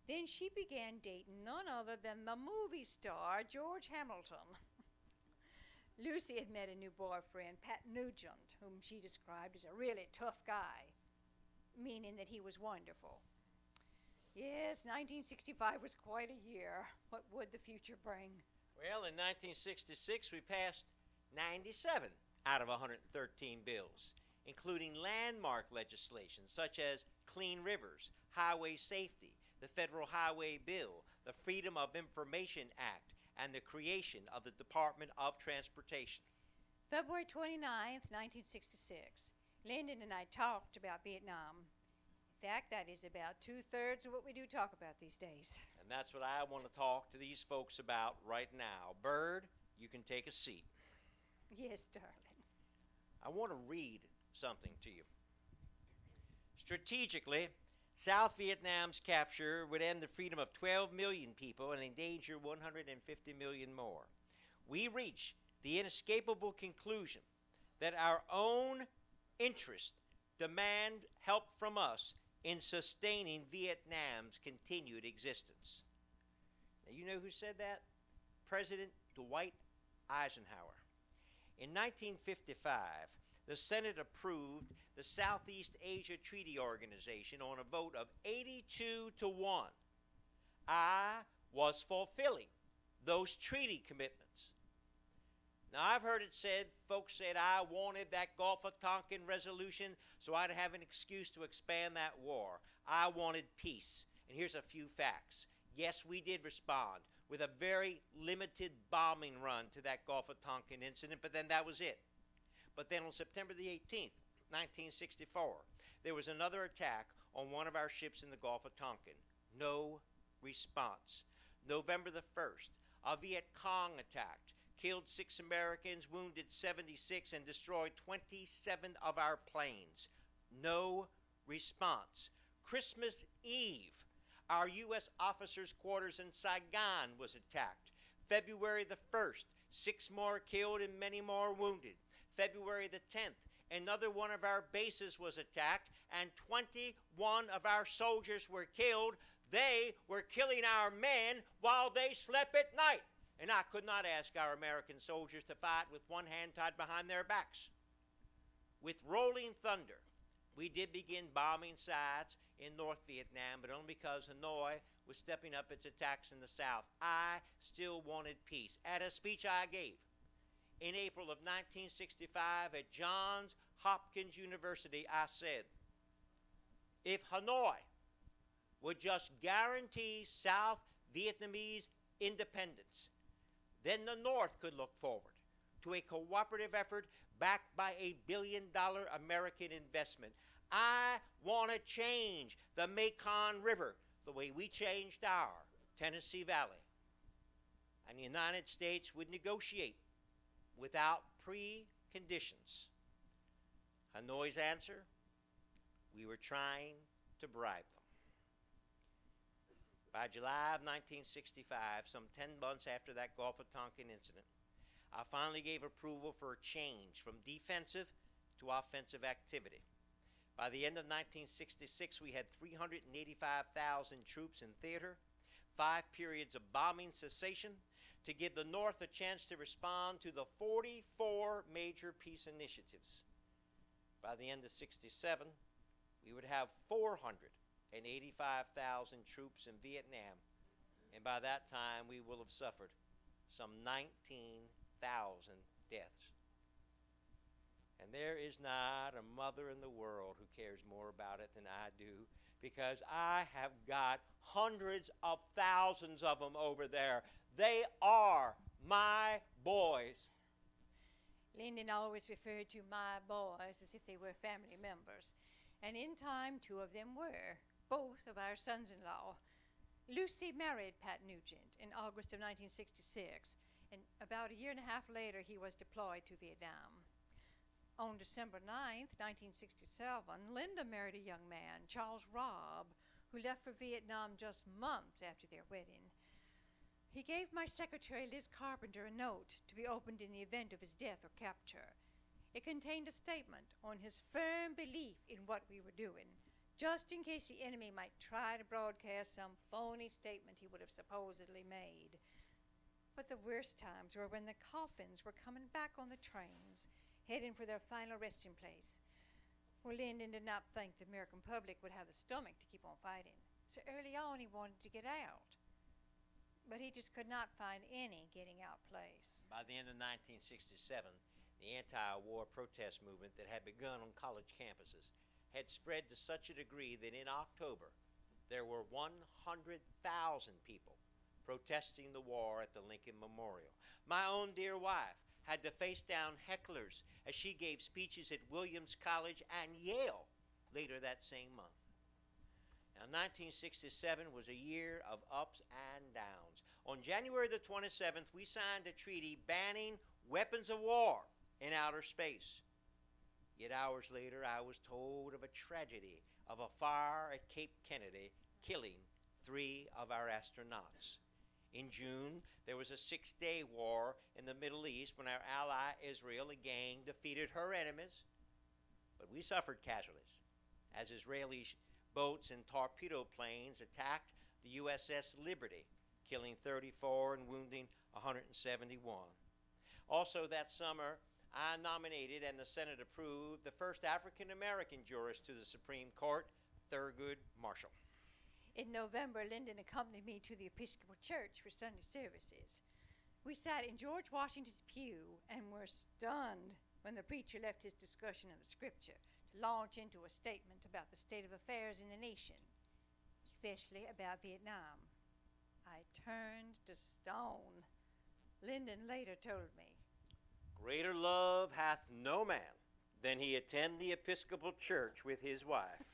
Then she began dating none other than the movie star George Hamilton. Lucy had met a new boyfriend, Pat Nugent, whom she described as a really tough guy, meaning that he was wonderful. Yes, 1965 was quite a year. What would the future bring? Well, in 1966, we passed 97 out of 113 bills, including landmark legislation such as Clean Rivers, Highway Safety, the Federal Highway Bill, the Freedom of Information Act, and the creation of the Department of Transportation. February 29th, 1966. Lyndon and I talked about Vietnam. In fact, that is about 2/3 of what we do talk about these days. And that's what I want to talk to these folks about right now. Bird, you can take a seat. Yes, darling. I want to read something to you. Strategically, South Vietnam's capture would end the freedom of 12 million people and endanger 150 million more. We reach the inescapable conclusion that our own interests demand help from us in sustaining Vietnam's continued existence. Now, you know who said that? President Dwight Eisenhower. In 1955, the Senate approved the Southeast Asia Treaty Organization on a vote of 82 to 1. I was fulfilling those treaty commitments. Now, I've heard it said, folks said I wanted that Gulf of Tonkin resolution so I'd have an excuse to expand that war. I wanted peace. And here's a few facts. Yes, we did respond with a very limited bombing run to that Gulf of Tonkin incident, but then that was it. But then on September the 18th, 1964, there was another attack on one of our ships in the Gulf of Tonkin. No response. November the 1st, a Viet Cong attacked, killed 6 Americans, wounded 76, and destroyed 27 of our planes. No response. Christmas Eve, our U.S. officers' quarters in Saigon was attacked. February the 1st, 6 more killed and many more wounded. February the 10th, another one of our bases was attacked, and 21 of our soldiers were killed. They were killing our men while they slept at night. And I could not ask our American soldiers to fight with one hand tied behind their backs. With rolling thunder, we did begin bombing sites in North Vietnam, but only because Hanoi was stepping up its attacks in the South. I still wanted peace. At a speech I gave in April of 1965 at Johns Hopkins University, I said, if Hanoi would just guarantee South Vietnamese independence, then the North could look forward to a cooperative effort backed by a $1 billion American investment. I want to change the Mekong River the way we changed our Tennessee Valley. And the United States would negotiate without preconditions. Hanoi's answer, we were trying to bribe them. By July of 1965, some 10 months after that Gulf of Tonkin incident, I finally gave approval for a change from defensive to offensive activity. By the end of 1966, we had 385,000 troops in theater, 5 periods of bombing cessation to give the North a chance to respond to the 44 major peace initiatives. By the end of 67, we would have 485,000 troops in Vietnam, and by that time we will have suffered some 19,000 deaths. And there is not a mother in the world who cares more about it than I do, because I have got hundreds of thousands of them over there. They are my boys. Lyndon always referred to my boys as if they were family members, and in time 2 of them were, both of our sons-in-law. Lucy married Pat Nugent in August of 1966, and about a year and a half later he was deployed to Vietnam. On December 9th, 1967, Linda married a young man, Charles Robb, who left for Vietnam just months after their wedding. He gave my secretary, Liz Carpenter, a note to be opened in the event of his death or capture. It contained a statement on his firm belief in what we were doing, just in case the enemy might try to broadcast some phony statement he would have supposedly made. But the worst times were when the coffins were coming back on the trains, heading for their final resting place. Well, Lyndon did not think the American public would have the stomach to keep on fighting, so early on he wanted to get out. But he just could not find any getting out place. By the end of 1967, the anti-war protest movement that had begun on college campuses had spread to such a degree that in October there were 100,000 people protesting the war at the Lincoln Memorial. My own dear wife had to face down hecklers as she gave speeches at Williams College and Yale later that same month. Now, 1967 was a year of ups and downs. On January the 27th, we signed a treaty banning weapons of war in outer space. Yet hours later, I was told of a tragedy of a fire at Cape Kennedy killing 3 of our astronauts. In June, there was a 6-day war in the Middle East when our ally Israel again defeated her enemies. But we suffered casualties as Israeli boats and torpedo planes attacked the USS Liberty, killing 34 and wounding 171. Also that summer, I nominated and the Senate approved the first African-American jurist to the Supreme Court, Thurgood Marshall. In November, Lyndon accompanied me to the Episcopal Church for Sunday services. We sat in George Washington's pew and were stunned when the preacher left his discussion of the scripture to launch into a statement about the state of affairs in the nation, especially about Vietnam. I turned to stone. Lyndon later told me, "Greater love hath no man than he attend the Episcopal Church with his wife."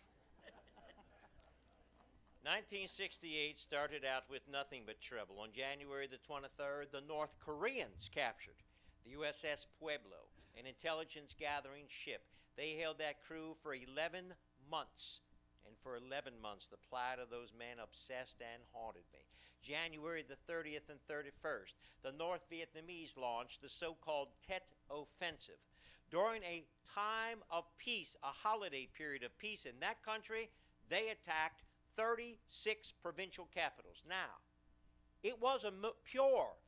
1968 started out with nothing but trouble. On January the 23rd, the North Koreans captured the USS Pueblo, an intelligence gathering ship. They held that crew for 11 months. And for 11 months, the plight of those men obsessed and haunted me. January the 30th and 31st, the North Vietnamese launched the so-called Tet Offensive. During a time of peace, a holiday period of peace in that country, they attacked 36 provincial capitals. Now, it was a pure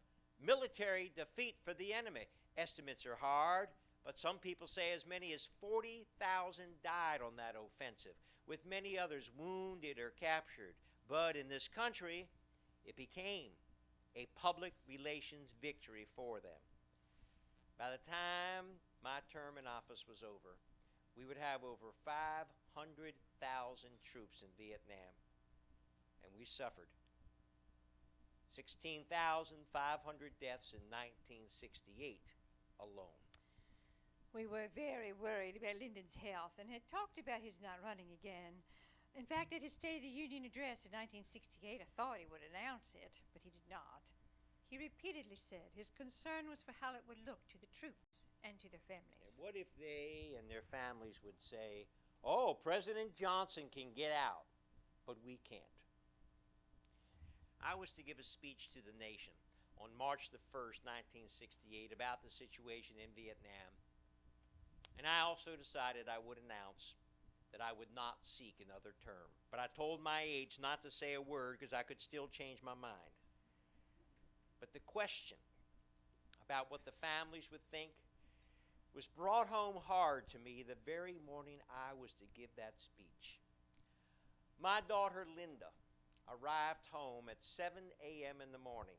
military defeat for the enemy. Estimates are hard, but some people say as many as 40,000 died on that offensive, with many others wounded or captured. But in this country, it became a public relations victory for them. By the time my term in office was over, we would have over 500,000 troops in Vietnam, and we suffered 16,500 deaths in 1968 alone. We were very worried about Lyndon's health and had talked about his not running again. In fact, at his State of the Union address in 1968, I thought he would announce it, but he did not. He repeatedly said his concern was for how it would look to the troops and to their families. And what if they and their families would say, "Oh, President Johnson can get out, but we can't"? I was to give a speech to the nation on March the 1st, 1968, about the situation in Vietnam. And I also decided I would announce that I would not seek another term. But I told my aides not to say a word because I could still change my mind. But the question about what the families would think was brought home hard to me the very morning I was to give that speech. My daughter Linda arrived home at 7 a.m. in the morning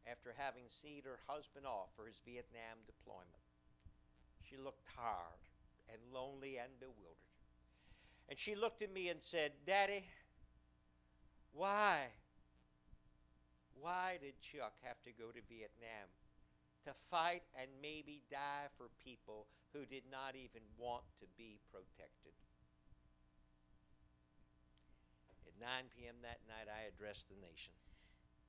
after having seen her husband off for his Vietnam deployment. She looked tired and lonely and bewildered. And she looked at me and said, "Daddy, why did Chuck have to go to Vietnam to fight and maybe die for people who did not even want to be protected?" At 9 p.m. that night, I addressed the nation.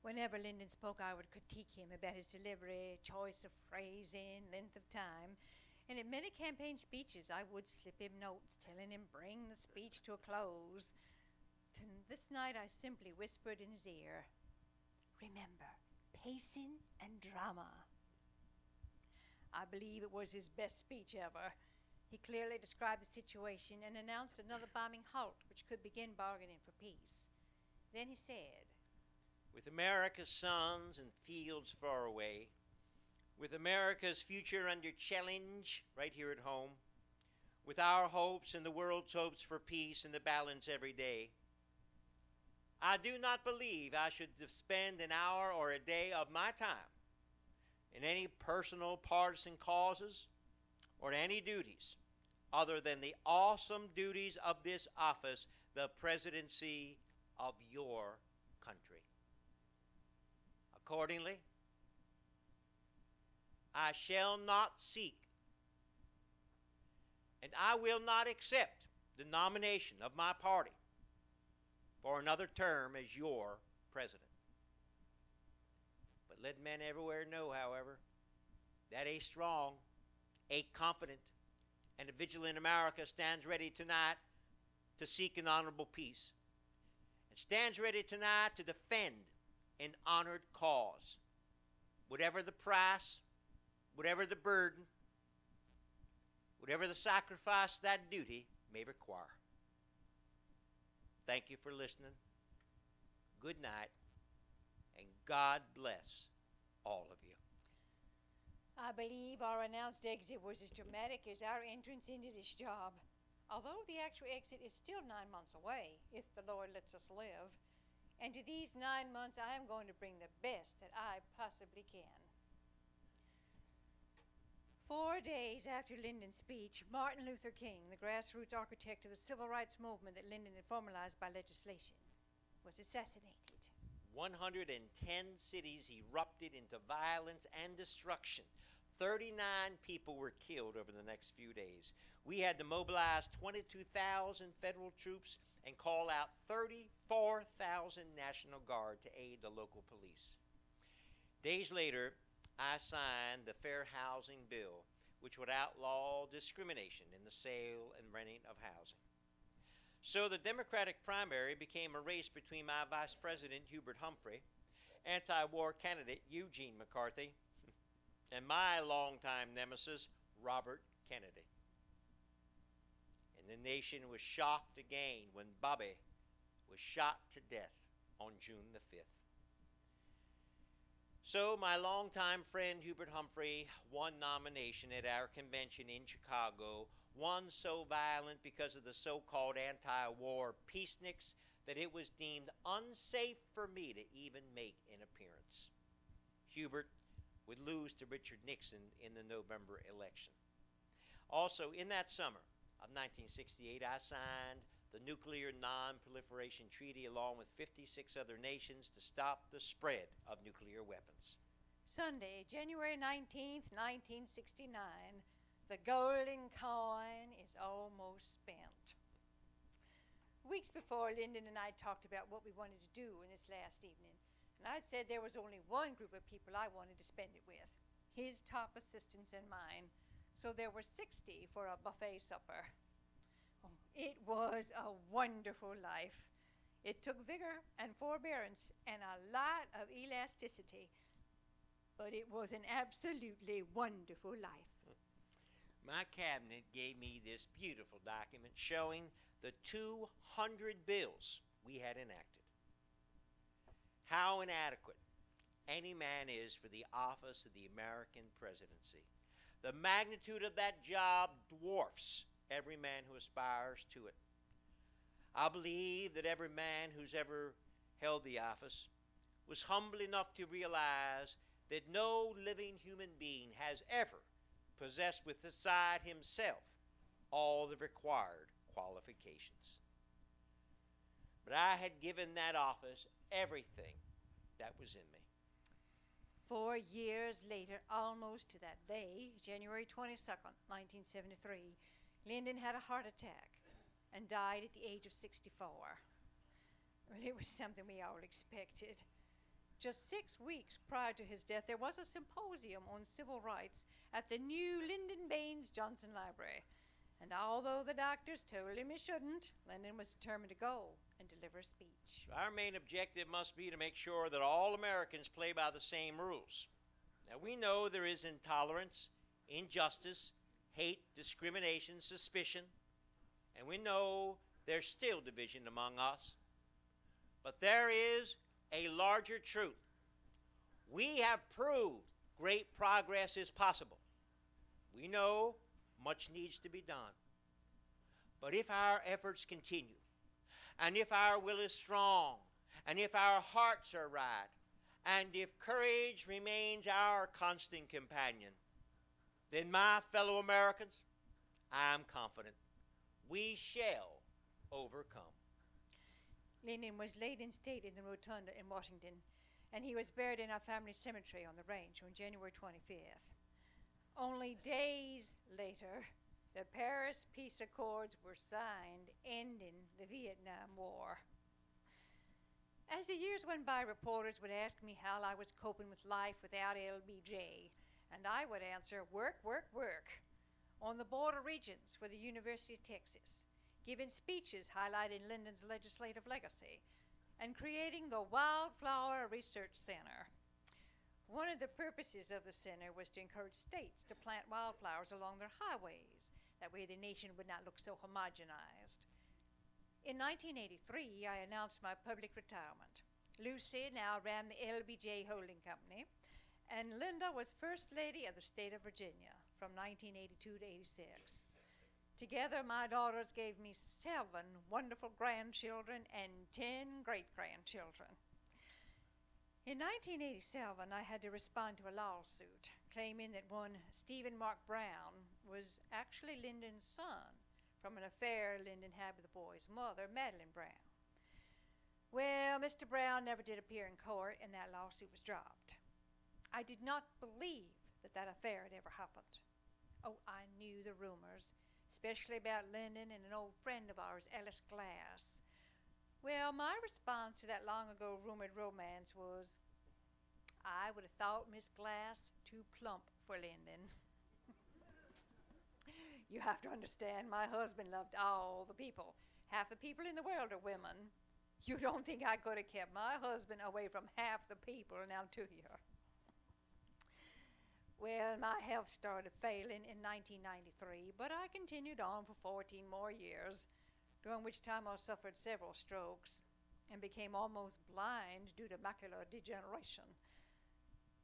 Whenever Lyndon spoke, I would critique him about his delivery, choice of phrasing, length of time. And at many campaign speeches, I would slip him notes telling him bring the speech to a close. This night, I simply whispered in his ear, "Remember, pacing and drama." I believe it was his best speech ever. He clearly described the situation and announced another bombing halt, which could begin bargaining for peace. Then he said, "With America's sons and fields far away, with America's future under challenge right here at home, with our hopes and the world's hopes for peace and the balance every day, I do not believe I should spend an hour or a day of my time in any personal partisan causes or any duties other than the awesome duties of this office, the presidency of your country. Accordingly, I shall not seek and I will not accept the nomination of my party for another term as your president. But let men everywhere know, however, that a strong, a confident, and a vigilant America stands ready tonight to seek an honorable peace, and stands ready tonight to defend an honored cause, whatever the price, whatever the burden, whatever the sacrifice that duty may require. Thank you for listening. Good night, and God bless all of you." I believe our announced exit was as dramatic as our entrance into this job, although the actual exit is still 9 months away, if the Lord lets us live. And to these 9 months, I am going to bring the best that I possibly can. 4 days after Lyndon's speech, Martin Luther King, the grassroots architect of the civil rights movement that Lyndon had formalized by legislation, was assassinated. 110 cities erupted into violence and destruction. 39 people were killed over the next few days. We had to mobilize 22,000 federal troops and call out 34,000 National Guard to aid the local police. Days later, I signed the Fair Housing Bill, which would outlaw discrimination in the sale and renting of housing. So the Democratic primary became a race between my Vice President, Hubert Humphrey, anti-war candidate, Eugene McCarthy, and my longtime nemesis, Robert Kennedy. And the nation was shocked again when Bobby was shot to death on June the 5th. So my longtime friend Hubert Humphrey won nomination at our convention in Chicago, one so violent because of the so-called anti-war peaceniks that it was deemed unsafe for me to even make an appearance. Hubert would lose to Richard Nixon in the November election. Also, in that summer of 1968, I signed the Nuclear Non-Proliferation Treaty along with 56 other nations to stop the spread of nuclear weapons. Sunday, January 19th, 1969, the golden coin is almost spent. Weeks before, Lyndon and I talked about what we wanted to do in this last evening, and I'd said there was only one group of people I wanted to spend it with, his top assistants and mine, so there were 60 for a buffet supper. Oh, it was a wonderful life. It took vigor and forbearance and a lot of elasticity, but it was an absolutely wonderful life. My cabinet gave me this beautiful document showing the 200 bills we had enacted. How inadequate any man is for the office of the American presidency. The magnitude of that job dwarfs every man who aspires to it. I believe that every man who's ever held the office was humble enough to realize that no living human being has ever possessed beside himself all the required qualifications. But I had given that office everything that was in me. 4 years later, almost to that day, January 22nd, 1973, Lyndon had a heart attack and died at the age of 64. Well, it was something we all expected. Just 6 weeks prior to his death, there was a symposium on civil rights at the new Lyndon Baines Johnson Library. And although the doctors told him he shouldn't, Lyndon was determined to go and deliver a speech. Our main objective must be to make sure that all Americans play by the same rules. Now, we know there is intolerance, injustice, hate, discrimination, suspicion, and we know there's still division among us. But there is a larger truth. We have proved great progress is possible. We know much needs to be done. But if our efforts continue, and if our will is strong, and if our hearts are right, and if courage remains our constant companion, then, my fellow Americans, I'm confident we shall overcome. Lyndon was laid in state in the Rotunda in Washington, and he was buried in our family cemetery on the range on January 25th. Only days later, the Paris Peace Accords were signed, ending the Vietnam War. As the years went by, reporters would ask me how I was coping with life without LBJ, and I would answer, work, work, work, on the border regions for the University of Texas, giving speeches highlighting Lyndon's legislative legacy, and creating the Wildflower Research Center. One of the purposes of the center was to encourage states to plant wildflowers along their highways. That way the nation would not look so homogenized. In 1983, I announced my public retirement. Lucy now ran the LBJ Holding Company, and Linda was First Lady of the state of Virginia from 1982 to 86. Together, my daughters gave me 7 wonderful grandchildren and 10 great-grandchildren. In 1987, I had to respond to a lawsuit claiming that one Stephen Mark Brown was actually Lyndon's son from an affair Lyndon had with the boy's mother, Madeline Brown. Well, Mr. Brown never did appear in court, and that lawsuit was dropped. I did not believe that that affair had ever happened. Oh, I knew the rumors, especially about Lyndon and an old friend of ours, Ellis Glass. Well, my response to that long ago rumored romance was, I would have thought Miss Glass too plump for Lyndon. You have to understand, my husband loved all the people. Half the people in the world are women. You don't think I could have kept my husband away from half the people, now do you? Well, my health started failing in 1993, but I continued on for 14 more years, during which time I suffered several strokes and became almost blind due to macular degeneration.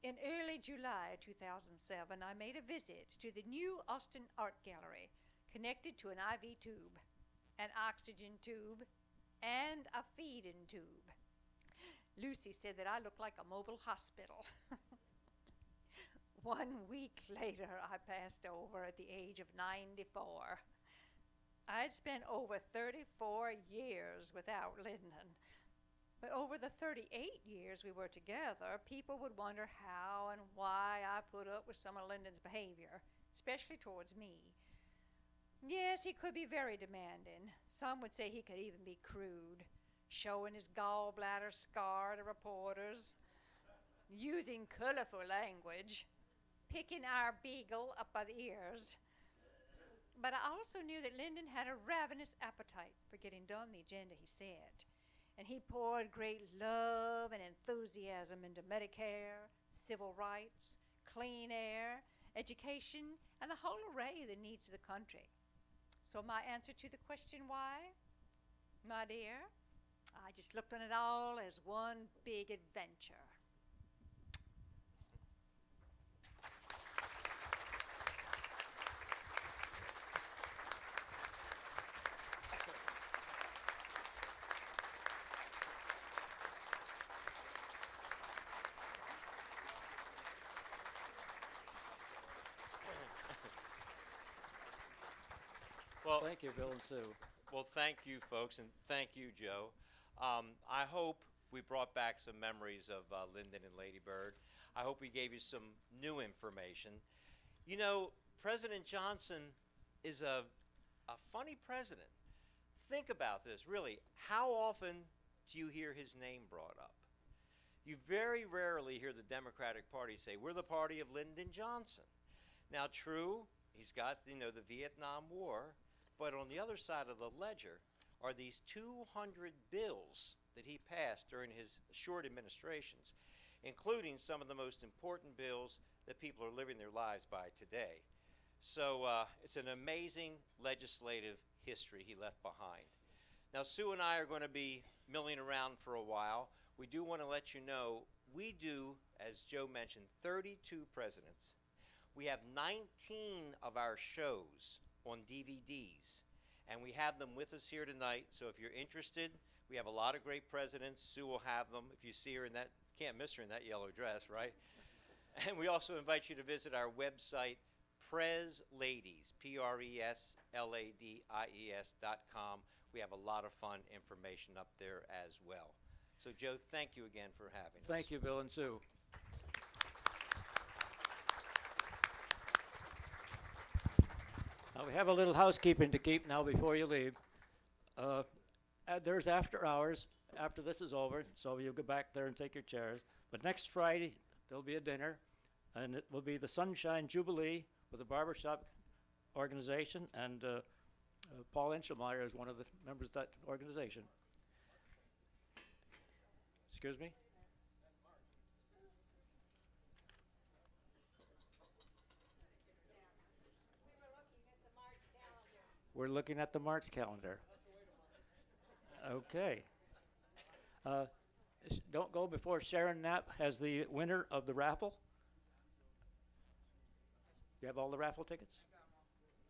In early July 2007, I made a visit to the new Austin Art Gallery, connected to an IV tube, an oxygen tube, and a feeding tube. Lucy said that I looked like a mobile hospital. 1 week later, I passed over at the age of 94. I'd spent over 34 years without Lyndon. But over the 38 years we were together, people would wonder how and why I put up with some of Lyndon's behavior, especially towards me. Yes, he could be very demanding. Some would say he could even be crude, showing his gallbladder scar to reporters, using colorful language, picking our beagle up by the ears. But I also knew that Lyndon had a ravenous appetite for getting done the agenda he set. And he poured great love and enthusiasm into Medicare, civil rights, clean air, education, and the whole array of the needs of the country. So my answer to the question why, my dear, I just looked on it all as one big adventure. Well, Thank you, Bill and Sue. well, thank you, folks, and thank you, Joe. I hope we brought back some memories of Lyndon and Lady Bird. I hope we gave you some new information. You know, President Johnson is a funny president. Think about this, really. How often do you hear his name brought up? You very rarely hear the Democratic Party say, we're the party of Lyndon Johnson. Now, true, he's got, the Vietnam War, but on the other side of the ledger are these 200 bills that he passed during his short administrations, including some of the most important bills that people are living their lives by today. So it's an amazing legislative history he left behind. Now, Sue and I are going to be milling around for a while. We do want to let you know we do, as Joe mentioned, 32 presidents. We have 19 of our shows on DVDs, and we have them with us here tonight. So if you're interested, we have a lot of great presidents. Sue will have them. If you see her in that, can't miss her in that yellow dress, right? And we also invite you to visit our website, PresLadies, PresLadies.com. We have a lot of fun information up there as well. So, Joe, thank you again for having us. Thank you, Bill and Sue. Now, we have a little housekeeping to keep now before you leave. There's after hours after this is over, so you'll go back there and take your chairs. But next Friday, there'll be a dinner, and it will be the Sunshine Jubilee with the Barbershop Organization, and Paul Enschelmeyer is one of the members of that organization. Excuse me? We're looking at the March calendar. Okay. Don't go before Sharon Knapp has the winner of the raffle. You have all the raffle tickets?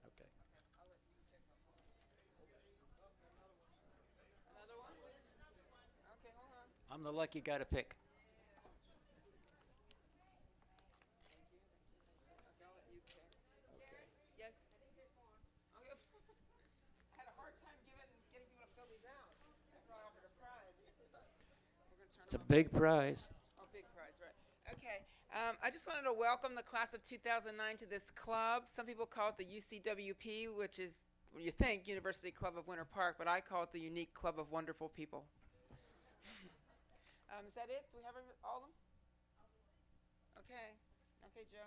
Okay. Another one? Okay, hold on. I'm the lucky guy to pick. Okay, I'll let you pick. Okay. Yes. Okay. I had a hard time getting people to fill these out. That's why I offered a prize. We're gonna turn It's a them big prize. Oh, big prize, right? Okay. I just wanted to welcome the class of 2009 to this club. Some people call it the UCWP, which is, when you think, University Club of Winter Park, but I call it the Unique Club of Wonderful People. Is that it? Do we have all of them? Okay. Okay, Joe.